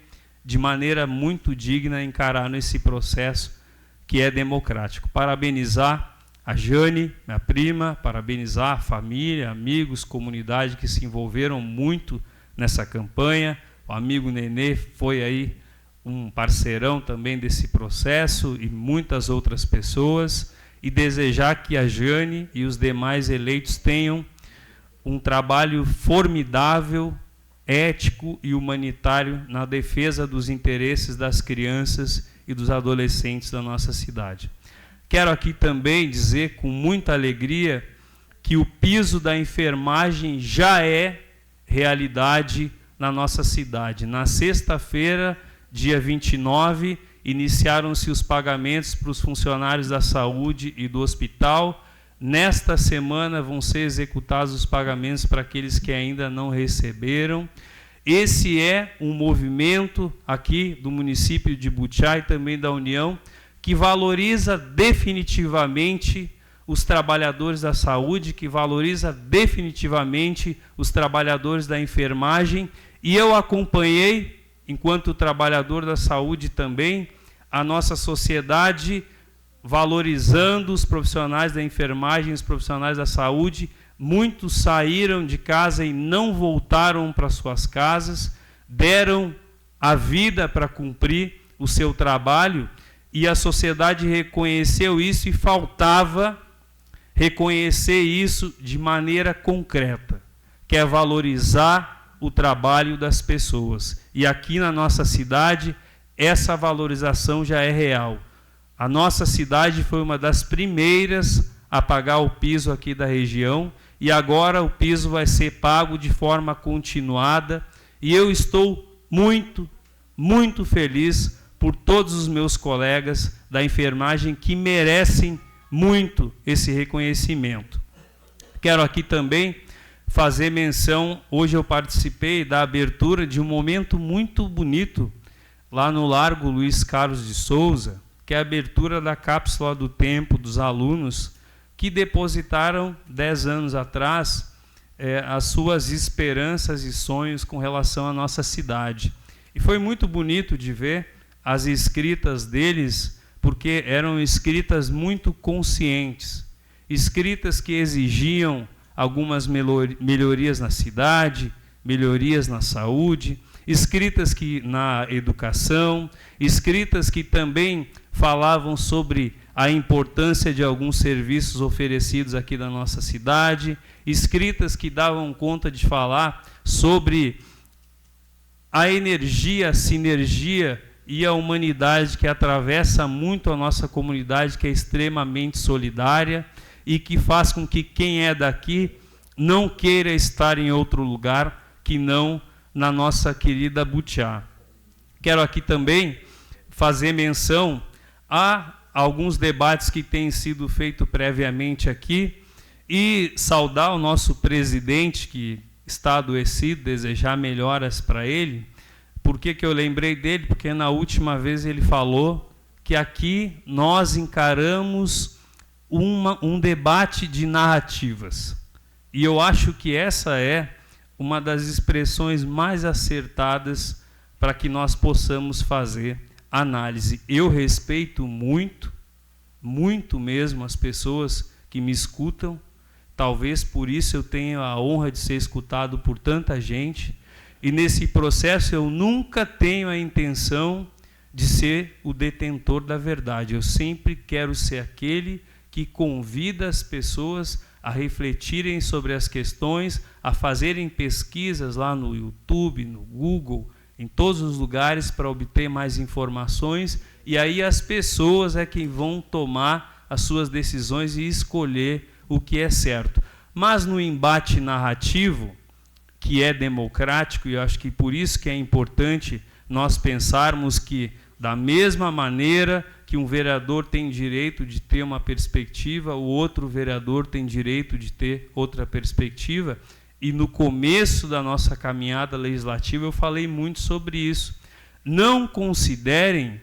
de maneira muito digna encararam esse processo que é democrático. Parabenizar a Jane, minha prima, parabenizar a família, amigos, comunidade que se envolveram muito nessa campanha. O amigo Nenê foi aí um parceirão também desse processo e muitas outras pessoas. E desejar que a Jane e os demais eleitos tenham um trabalho formidável, ético e humanitário na defesa dos interesses das crianças e dos adolescentes da nossa cidade. Quero aqui também dizer com muita alegria que o piso da enfermagem já é realidade na nossa cidade. Na sexta-feira, dia 29, iniciaram-se os pagamentos para os funcionários da saúde e do hospital. Nesta semana vão ser executados os pagamentos para aqueles que ainda não receberam. Esse é um movimento aqui do município de Butiá e também da União, que valoriza definitivamente os trabalhadores da saúde, que valoriza definitivamente os trabalhadores da enfermagem. E eu acompanhei, enquanto trabalhador da saúde também, a nossa sociedade valorizando os profissionais da enfermagem, os profissionais da saúde. Muitos saíram de casa e não voltaram para suas casas, deram a vida para cumprir o seu trabalho, e a sociedade reconheceu isso, e faltava reconhecer isso de maneira concreta, que é valorizar o trabalho das pessoas. E aqui na nossa cidade, essa valorização já é real. A nossa cidade foi uma das primeiras a pagar o piso aqui da região, e agora o piso vai ser pago de forma continuada, e eu estou muito, muito feliz por todos os meus colegas da enfermagem que merecem muito esse reconhecimento. Quero aqui também fazer menção, hoje eu participei da abertura de um momento muito bonito lá no Largo Luiz Carlos de Souza, que é a abertura da cápsula do tempo dos alunos que depositaram 10 anos atrás as suas esperanças e sonhos com relação à nossa cidade. E foi muito bonito de ver as escritas deles, porque eram escritas muito conscientes, escritas que exigiam algumas melhorias na cidade, melhorias na saúde, escritas que na educação, escritas que também falavam sobre a importância de alguns serviços oferecidos aqui da nossa cidade, escritas que davam conta de falar sobre a energia, a sinergia e a humanidade que atravessa muito a nossa comunidade, que é extremamente solidária e que faz com que quem é daqui não queira estar em outro lugar que não na nossa querida Butiá. Quero aqui também fazer menção a alguns debates que têm sido feitos previamente aqui e saudar o nosso presidente, que está adoecido, desejar melhoras para ele. Por que eu lembrei dele? Porque na última vez ele falou que aqui nós encaramos um debate de narrativas. E eu acho que essa é uma das expressões mais acertadas para que nós possamos fazer análise. Eu respeito muito, muito mesmo as pessoas que me escutam. Talvez por isso eu tenha a honra de ser escutado por tanta gente. E nesse processo eu nunca tenho a intenção de ser o detentor da verdade. Eu sempre quero ser aquele que convida as pessoas a refletirem sobre as questões, a fazerem pesquisas lá no YouTube, no Google, em todos os lugares para obter mais informações, e aí as pessoas é que vão tomar as suas decisões e escolher o que é certo. Mas no embate narrativo, que é democrático, e eu acho que por isso que é importante nós pensarmos que, da mesma maneira que um vereador tem direito de ter uma perspectiva, o outro vereador tem direito de ter outra perspectiva. E no começo da nossa caminhada legislativa eu falei muito sobre isso. Não considerem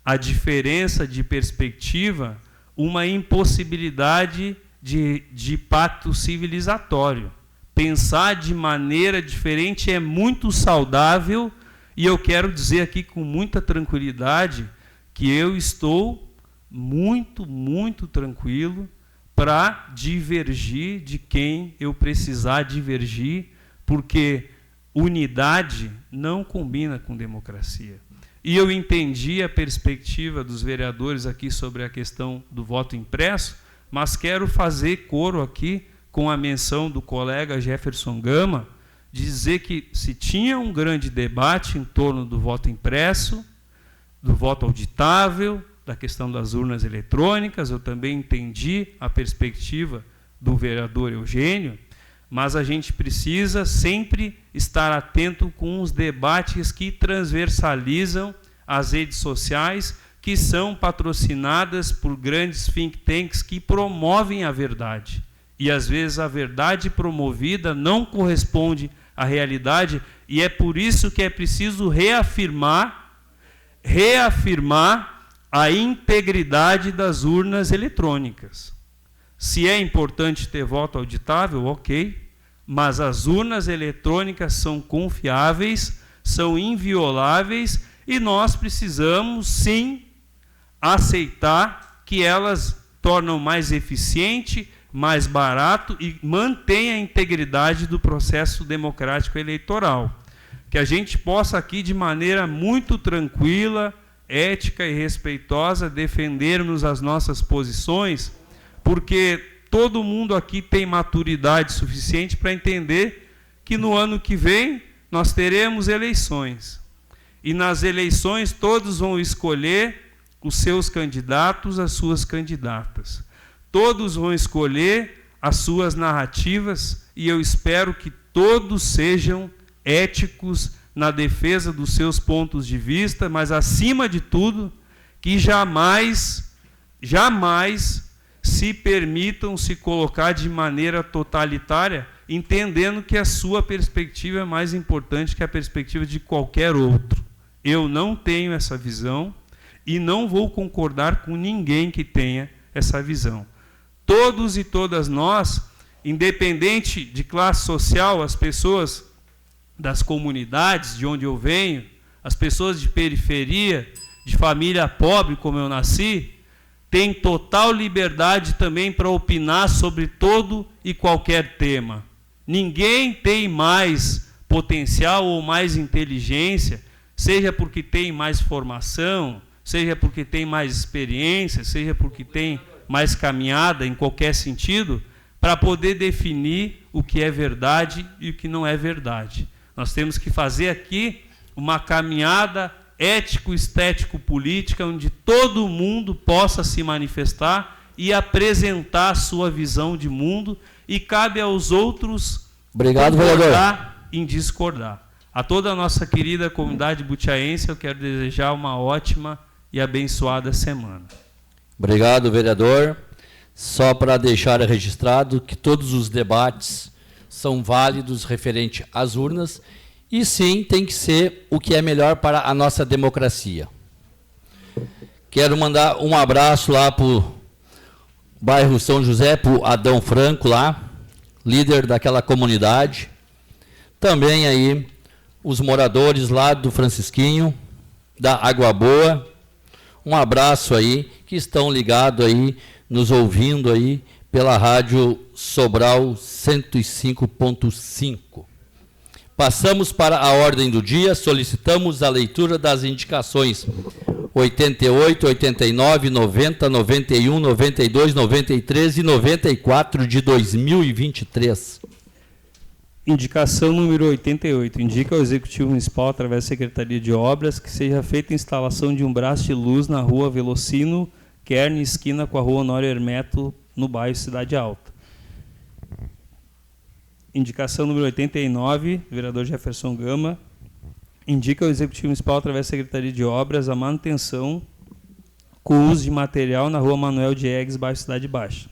a diferença de perspectiva uma impossibilidade de pacto civilizatório. Pensar de maneira diferente é muito saudável, e eu quero dizer aqui com muita tranquilidade que eu estou muito, muito tranquilo para divergir de quem eu precisar divergir, porque unidade não combina com democracia. E eu entendi a perspectiva dos vereadores aqui sobre a questão do voto impresso, mas quero fazer coro aqui com a menção do colega Jefferson Gama, dizer que se tinha um grande debate em torno do voto impresso, do voto auditável, da questão das urnas eletrônicas, eu também entendi a perspectiva do vereador Eugênio, mas a gente precisa sempre estar atento com os debates que transversalizam as redes sociais, que são patrocinadas por grandes think tanks que promovem a verdade. E, às vezes, a verdade promovida não corresponde à realidade, e é por isso que é preciso reafirmar a integridade das urnas eletrônicas. Se é importante ter voto auditável, ok, mas as urnas eletrônicas são confiáveis, são invioláveis, e nós precisamos, sim, aceitar que elas tornam mais eficiente, mais barato e mantém a integridade do processo democrático eleitoral. Que a gente possa aqui, de maneira muito tranquila, ética e respeitosa, defendermos as nossas posições, porque todo mundo aqui tem maturidade suficiente para entender que no ano que vem nós teremos eleições. E nas eleições todos vão escolher os seus candidatos, as suas candidatas. Todos vão escolher as suas narrativas, e eu espero que todos sejam éticos na defesa dos seus pontos de vista, mas, acima de tudo, que jamais se permitam se colocar de maneira totalitária, entendendo que a sua perspectiva é mais importante que a perspectiva de qualquer outro. Eu não tenho essa visão e não vou concordar com ninguém que tenha essa visão. Todos e todas nós, independente de classe social, as pessoas das comunidades de onde eu venho, as pessoas de periferia, de família pobre como eu nasci, têm total liberdade também para opinar sobre todo e qualquer tema. Ninguém tem mais potencial ou mais inteligência, seja porque tem mais formação, seja porque tem mais experiência, seja porque tem mais caminhada em qualquer sentido, para poder definir o que é verdade e o que não é verdade. Nós temos que fazer aqui uma caminhada ético-estético-política, onde todo mundo possa se manifestar e apresentar a sua visão de mundo, e cabe aos outros concordar em discordar. A toda a nossa querida comunidade butiaense, eu quero desejar uma ótima e abençoada semana. Obrigado, vereador. Só para deixar registrado que todos os debates são válidos referente às urnas, e sim, tem que ser o que é melhor para a nossa democracia. Quero mandar um abraço lá para o bairro São José, para o Adão Franco lá, líder daquela comunidade. Também aí os moradores lá do Francisquinho, da Água Boa. Um abraço aí, que estão ligados aí, nos ouvindo aí pela Rádio Sobral 105.5. Passamos para a ordem do dia, solicitamos a leitura das indicações 88, 89, 90, 91, 92, 93 e 94 de 2023. Indicação número 88. Indica ao Executivo Municipal, através da Secretaria de Obras, que seja feita a instalação de um braço de luz na rua Velocino Kern, esquina com a rua Honório Hermeto, no bairro Cidade Alta. Indicação número 89, vereador Jefferson Gama, indica ao Executivo Municipal, através da Secretaria de Obras, a manutenção com uso de material na rua Manuel Diegues, bairro Cidade Baixa.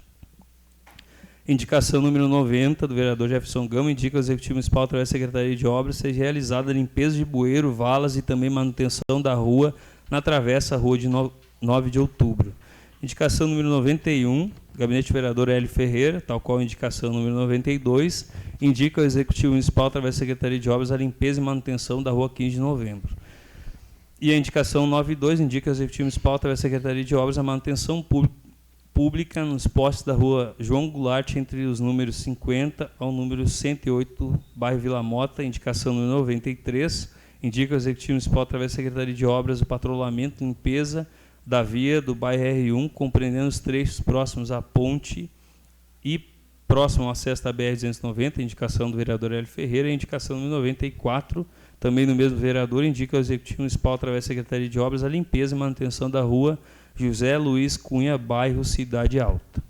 Indicação número 90, do vereador Jefferson Gama, indica ao Executivo Municipal, através da Secretaria de Obras, seja realizada a limpeza de bueiro, valas e também manutenção da rua na travessa rua de 9 de outubro. Indicação número 91, Gabinete do Vereador Hélio Ferreira, tal qual a indicação número 92, indica ao Executivo Municipal, através da Secretaria de Obras, a limpeza e manutenção da rua 15 de novembro. E a indicação 92 indica ao Executivo Municipal, através da Secretaria de Obras, a manutenção pública nos postes da rua João Goulart, entre os números 50 ao número 108, bairro Vila Mota. Indicação número 93, indica ao Executivo Municipal, através da Secretaria de Obras, o patrulhamento e limpeza da via do bairro R1, compreendendo os trechos próximos à ponte e próximo ao acesso da BR-290, indicação do vereador Hélio Ferreira. E indicação número 94, também do mesmo vereador, indica ao Executivo Municipal, através da Secretaria de Obras, a limpeza e manutenção da rua José Luiz Cunha, bairro Cidade Alta.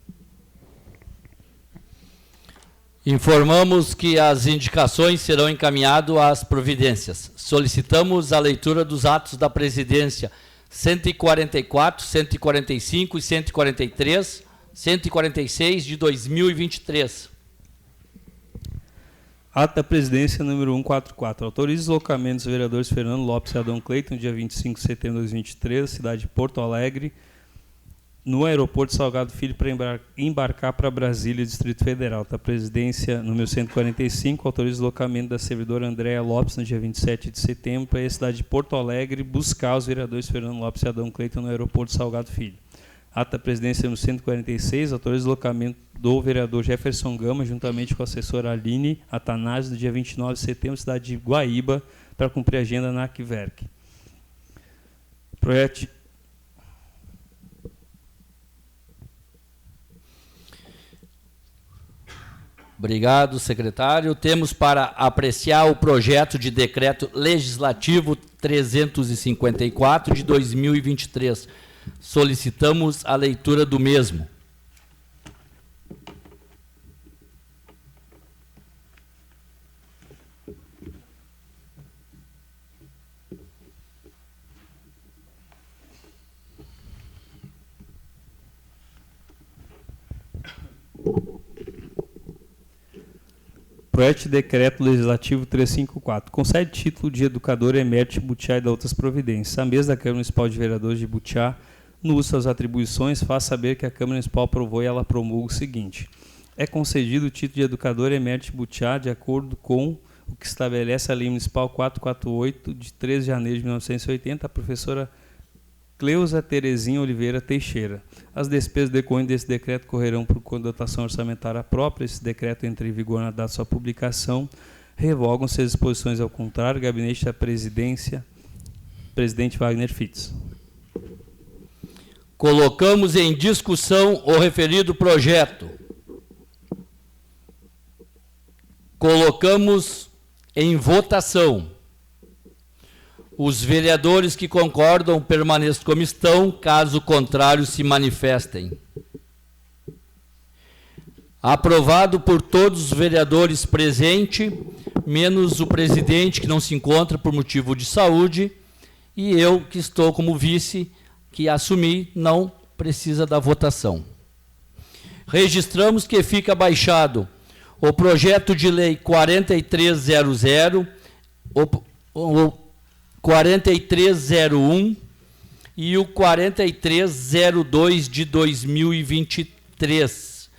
Informamos que as indicações serão encaminhadas às providências. Solicitamos a leitura dos atos da presidência 144, 145 e 143, 146 de 2023. Ato da presidência número 144. Autoriza o deslocamento dos vereadores Fernando Lopes e Adão Cleiton, dia 25 de setembro de 2023, cidade de Porto Alegre, no aeroporto Salgado Filho, para embarcar para Brasília, Distrito Federal. Da presidência número 145, autoriza o deslocamento da servidora Andréa Lopes, no dia 27 de setembro, para a cidade de Porto Alegre, buscar os vereadores Fernando Lopes e Adão Cleiton no aeroporto Salgado Filho. Ato da presidência número 146, autoriza o deslocamento do vereador Jefferson Gama, juntamente com a assessora Aline Atanásio, no dia 29 de setembro, cidade de Guaíba, para cumprir a agenda na ACVERC. Projeto. Obrigado, secretário. Temos para apreciar o projeto de decreto legislativo 354 de 2023. Solicitamos a leitura do mesmo. Projeto de decreto legislativo 354. Concede título de educador emérito de Butiá e de outras providências. A mesa da Câmara Municipal de Vereadores de Butiá, no uso das atribuições, faz saber que a Câmara Municipal aprovou e ela promulga o seguinte: é concedido o título de educador emérito de Butiá de acordo com o que estabelece a Lei Municipal 448, de 13 de janeiro de 1980, a professora Cleusa Terezinha Oliveira Teixeira. As despesas decorrentes desse decreto correrão por dotação orçamentária própria. Esse decreto entra em vigor na data de sua publicação. Revogam-se as disposições ao contrário. Gabinete da Presidência, presidente Wagner Fitz. Colocamos em discussão o referido projeto. Colocamos em votação. Os vereadores que concordam permaneçam como estão, caso contrário se manifestem. Aprovado por todos os vereadores presentes, menos o presidente, que não se encontra por motivo de saúde, e eu, que estou como vice, que assumi, não precisa da votação. Registramos que fica baixado o projeto de lei 4300, o 4301 e o 4302 de 2023.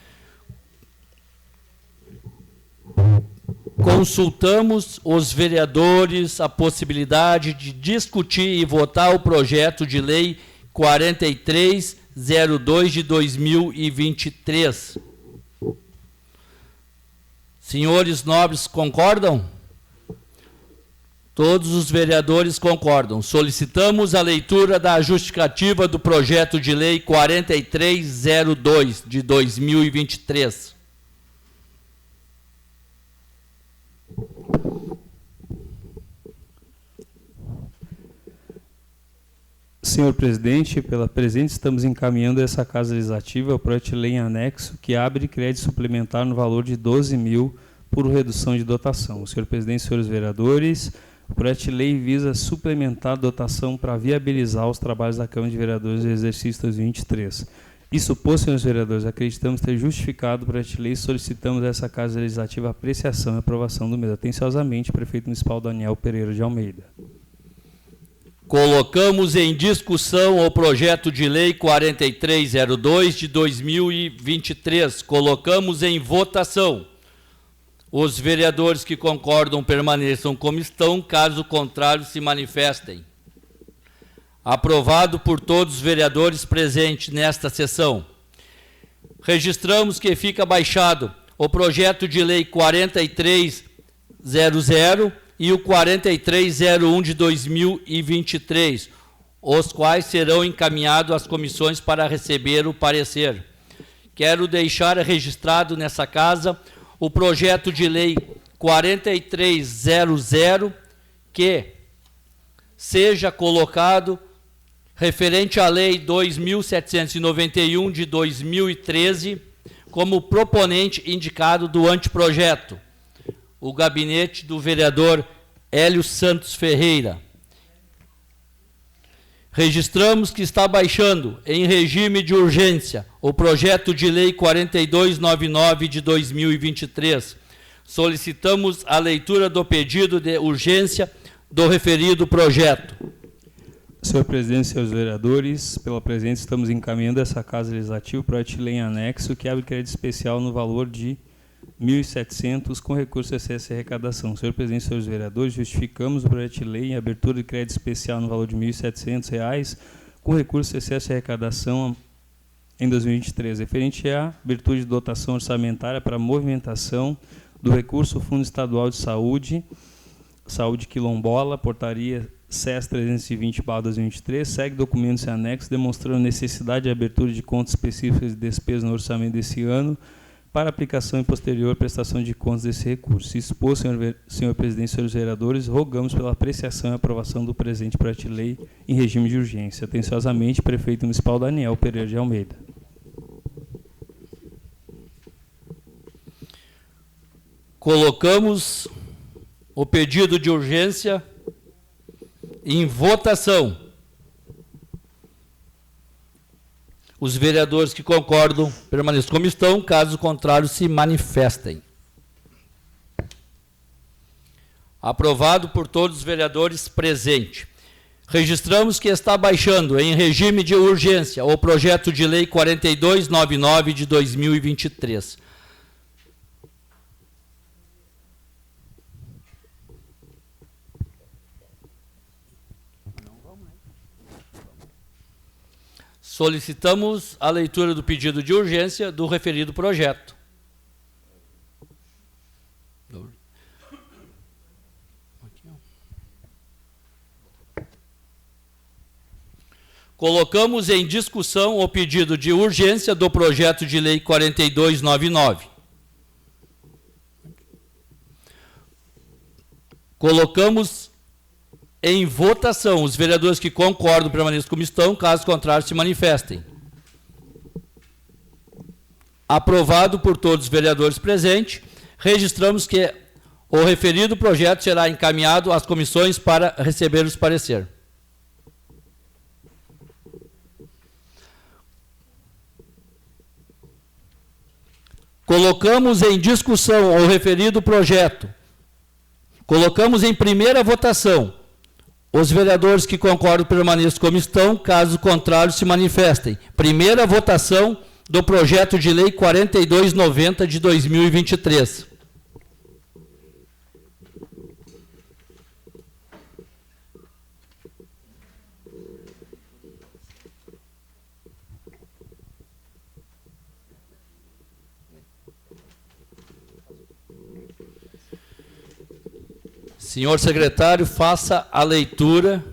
Consultamos os vereadores a possibilidade de discutir e votar o projeto de lei 4302 de 2023. Senhores nobres, concordam? Todos os vereadores concordam. Solicitamos a leitura da justificativa do projeto de lei 4302 de 2023. Senhor presidente, pela presente estamos encaminhando a essa Casa Legislativa o projeto de lei em anexo que abre crédito suplementar no valor de R$ 12.000 por redução de dotação. Senhor presidente, senhores vereadores, o projeto de lei visa suplementar a dotação para viabilizar os trabalhos da Câmara de Vereadores do exercício 2023. Isso posto, senhores vereadores, acreditamos ter justificado o projeto de lei e solicitamos a essa Casa Legislativa a apreciação e aprovação do mesmo. Atenciosamente, prefeito municipal Daniel Pereira de Almeida. Colocamos em discussão o projeto de lei 4302 de 2023. Colocamos em votação. Os vereadores que concordam permaneçam como estão, caso contrário se manifestem. Aprovado por todos os vereadores presentes nesta sessão. Registramos que fica baixado o projeto de lei 4300 e o 4301 de 2023, os quais serão encaminhados às comissões para receber o parecer. Quero deixar registrado nessa casa o projeto de lei 4300, que seja colocado referente à lei 2791 de 2013, como proponente indicado do anteprojeto, o gabinete do vereador Hélio Santos Ferreira. Registramos que está baixando, em regime de urgência, o projeto de lei 4299 de 2023. Solicitamos a leitura do pedido de urgência do referido projeto. Senhor presidente, senhores vereadores, pela presença estamos encaminhando essa Casa Legislativa o projeto de lei em anexo que abre crédito especial no valor de 1.700 com recurso de excesso e arrecadação. Senhor presidente, senhores vereadores, justificamos o projeto de lei em abertura de crédito especial no valor de R$ 1.700 com recurso de excesso e arrecadação em 2023, referente à abertura de dotação orçamentária para movimentação do recurso Fundo Estadual de Saúde Quilombola, portaria SES 320/2023, segue documentos e anexos demonstrando necessidade de abertura de contas específicas de despesas no orçamento desse ano para aplicação e posterior prestação de contas desse recurso. Exposto, senhor presidente e senhores vereadores, rogamos pela apreciação e aprovação do presente projeto de lei em regime de urgência. Atenciosamente, prefeito municipal Daniel Pereira de Almeida. Colocamos o pedido de urgência em votação. Os vereadores que concordam permaneçam como estão, caso contrário se manifestem. Aprovado por todos os vereadores presentes. Registramos que está baixando em regime de urgência o projeto de lei 4299 de 2023. Solicitamos a leitura do pedido de urgência do referido projeto. Colocamos em discussão o pedido de urgência do projeto de lei 4299. Colocamos em votação. Os vereadores que concordam permaneçam como estão, caso contrário se manifestem. Aprovado por todos os vereadores presentes, registramos que o referido projeto será encaminhado às comissões para receber os pareceres. Colocamos em discussão o referido projeto. Colocamos em primeira votação. Os vereadores que concordam permaneçam como estão, caso contrário se manifestem. Primeira votação do projeto de lei 4290 de 2023. Senhor secretário, faça a leitura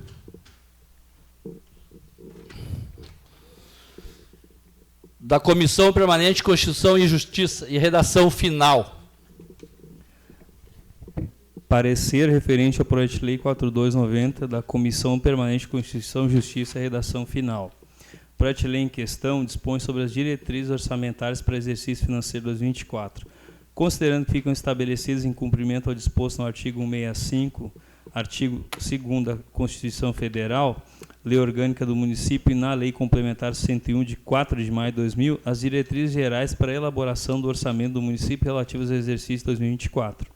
da Comissão Permanente de Constituição e Justiça e redação final. Parecer referente ao projeto de lei 4290 da Comissão Permanente de Constituição, Justiça e redação final. O projeto de lei em questão dispõe sobre as diretrizes orçamentárias para exercício financeiro 2024. considerando que ficam estabelecidos em cumprimento ao disposto no artigo 165, artigo 2º da Constituição Federal, Lei Orgânica do Município e na Lei Complementar 101 de 4 de maio de 2000, as diretrizes gerais para a elaboração do orçamento do município relativos ao exercício 2024.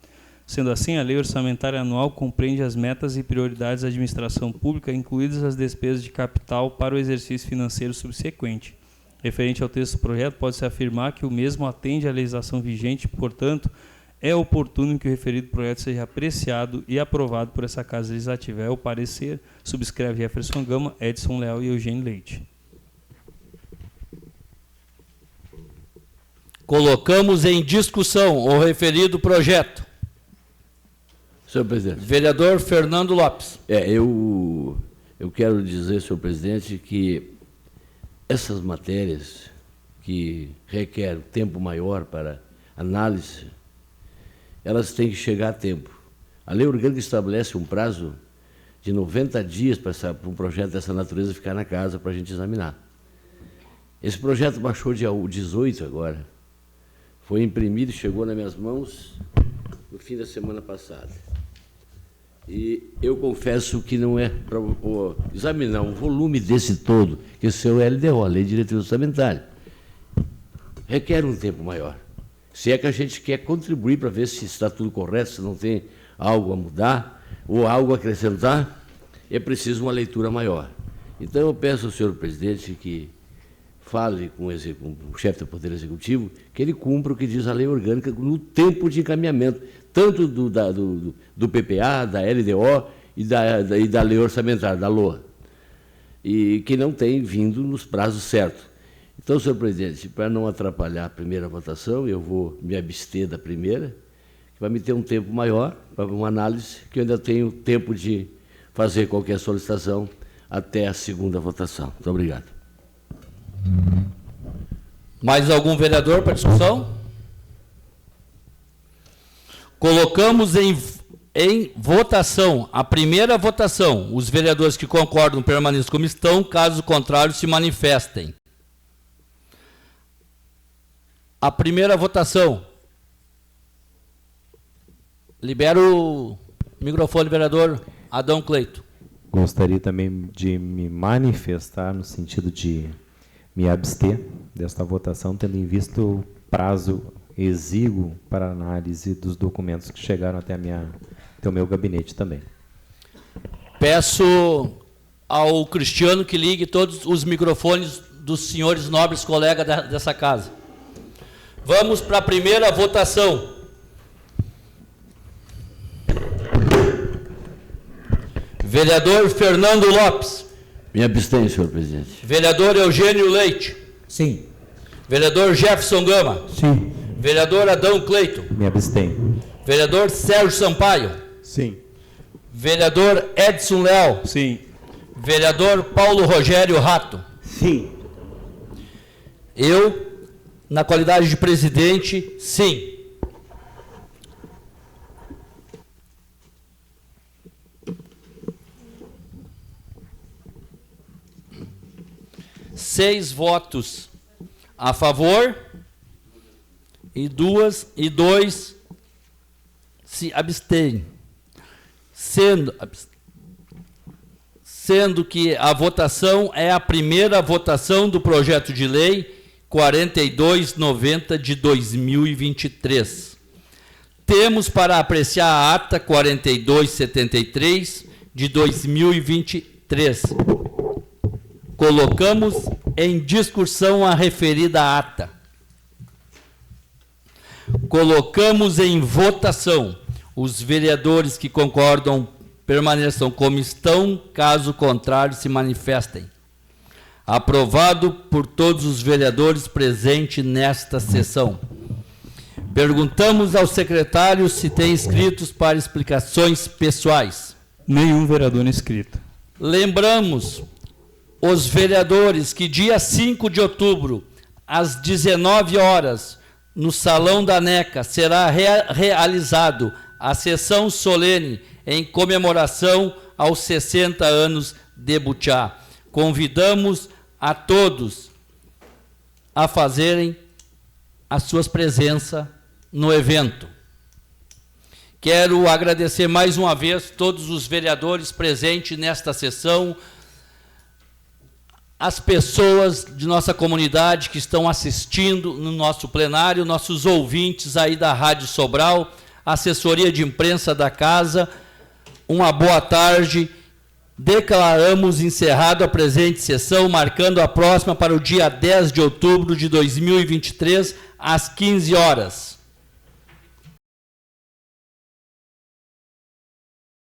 Sendo assim, a Lei Orçamentária Anual compreende as metas e prioridades da administração pública, incluídas as despesas de capital para o exercício financeiro subsequente. Referente ao texto do projeto, pode-se afirmar que o mesmo atende à legislação vigente, portanto, é oportuno que o referido projeto seja apreciado e aprovado por essa Casa Legislativa. É o parecer, subscreve Jefferson Gama, Edson Leal e Eugênio Leite. Colocamos em discussão o referido projeto. Senhor presidente. Vereador Fernando Lopes. Eu quero dizer, senhor presidente, que essas matérias que requerem tempo maior para análise, elas têm que chegar a tempo. A Lei Orgânica estabelece um prazo de 90 dias para um projeto dessa natureza ficar na casa para a gente examinar. Esse projeto baixou dia 18 agora. Foi imprimido e chegou nas minhas mãos no fim da semana passada. E eu confesso que não é para examinar um volume desse todo, que esse é o LDO, a Lei de Diretriz Orçamentária, requer um tempo maior. Se é que a gente quer contribuir para ver se está tudo correto, se não tem algo a mudar ou algo a acrescentar, é preciso uma leitura maior. Então, eu peço ao senhor presidente que fale com o chefe do Poder Executivo, que ele cumpra o que diz a Lei Orgânica no tempo de encaminhamento, tanto do PPA, da LDO e da Lei Orçamentária, da LOA, e que não tem vindo nos prazos certos. Então, senhor presidente, para não atrapalhar a primeira votação, eu vou me abster da primeira, que vai me ter um tempo maior para uma análise, que eu ainda tenho tempo de fazer qualquer solicitação até a segunda votação. Muito obrigado. Mais algum vereador para discussão? Colocamos em votação, a primeira votação. Os vereadores que concordam permaneçam como estão, caso contrário, se manifestem. A primeira votação. Libero o microfone, vereador Adão Cleito. Gostaria também de me manifestar no sentido de me abster desta votação, tendo em vista o prazo exíguo para análise dos documentos que chegaram até o meu gabinete também. Peço ao Cristiano que ligue todos os microfones dos senhores nobres colegas dessa casa. Vamos para a primeira votação. Vereador Fernando Lopes. Me abstenho, senhor presidente. Vereador Eugênio Leite. Sim. Vereador Jefferson Gama. Sim. Vereador Adão Cleito. Me abstenho. Vereador Sérgio Sampaio. Sim. Vereador Edson Leal. Sim. Vereador Paulo Rogério Rato. Sim. Eu, na qualidade de presidente, sim. Seis votos a favor e dois se abstêm. Sendo que a votação é a primeira votação do projeto de lei 4290 de 2023. Temos para apreciar a ata 4273 de 2023. Colocamos em discussão a referida ata. Colocamos em votação. Os vereadores que concordam permaneçam como estão, caso contrário se manifestem. Aprovado por todos os vereadores presentes nesta sessão. Perguntamos ao secretário se tem inscritos para explicações pessoais. Nenhum vereador inscrito. Lembramos os vereadores que dia 5 de outubro, às 19 horas, no Salão da NECA, será realizado a sessão solene em comemoração aos 60 anos de Butiá. Convidamos a todos a fazerem as suas presenças no evento. Quero agradecer mais uma vez todos os vereadores presentes nesta sessão, as pessoas de nossa comunidade que estão assistindo no nosso plenário, nossos ouvintes aí da Rádio Sobral, assessoria de imprensa da casa, uma boa tarde. Declaramos encerrado a presente sessão, marcando a próxima para o dia 10 de outubro de 2023, às 15 horas.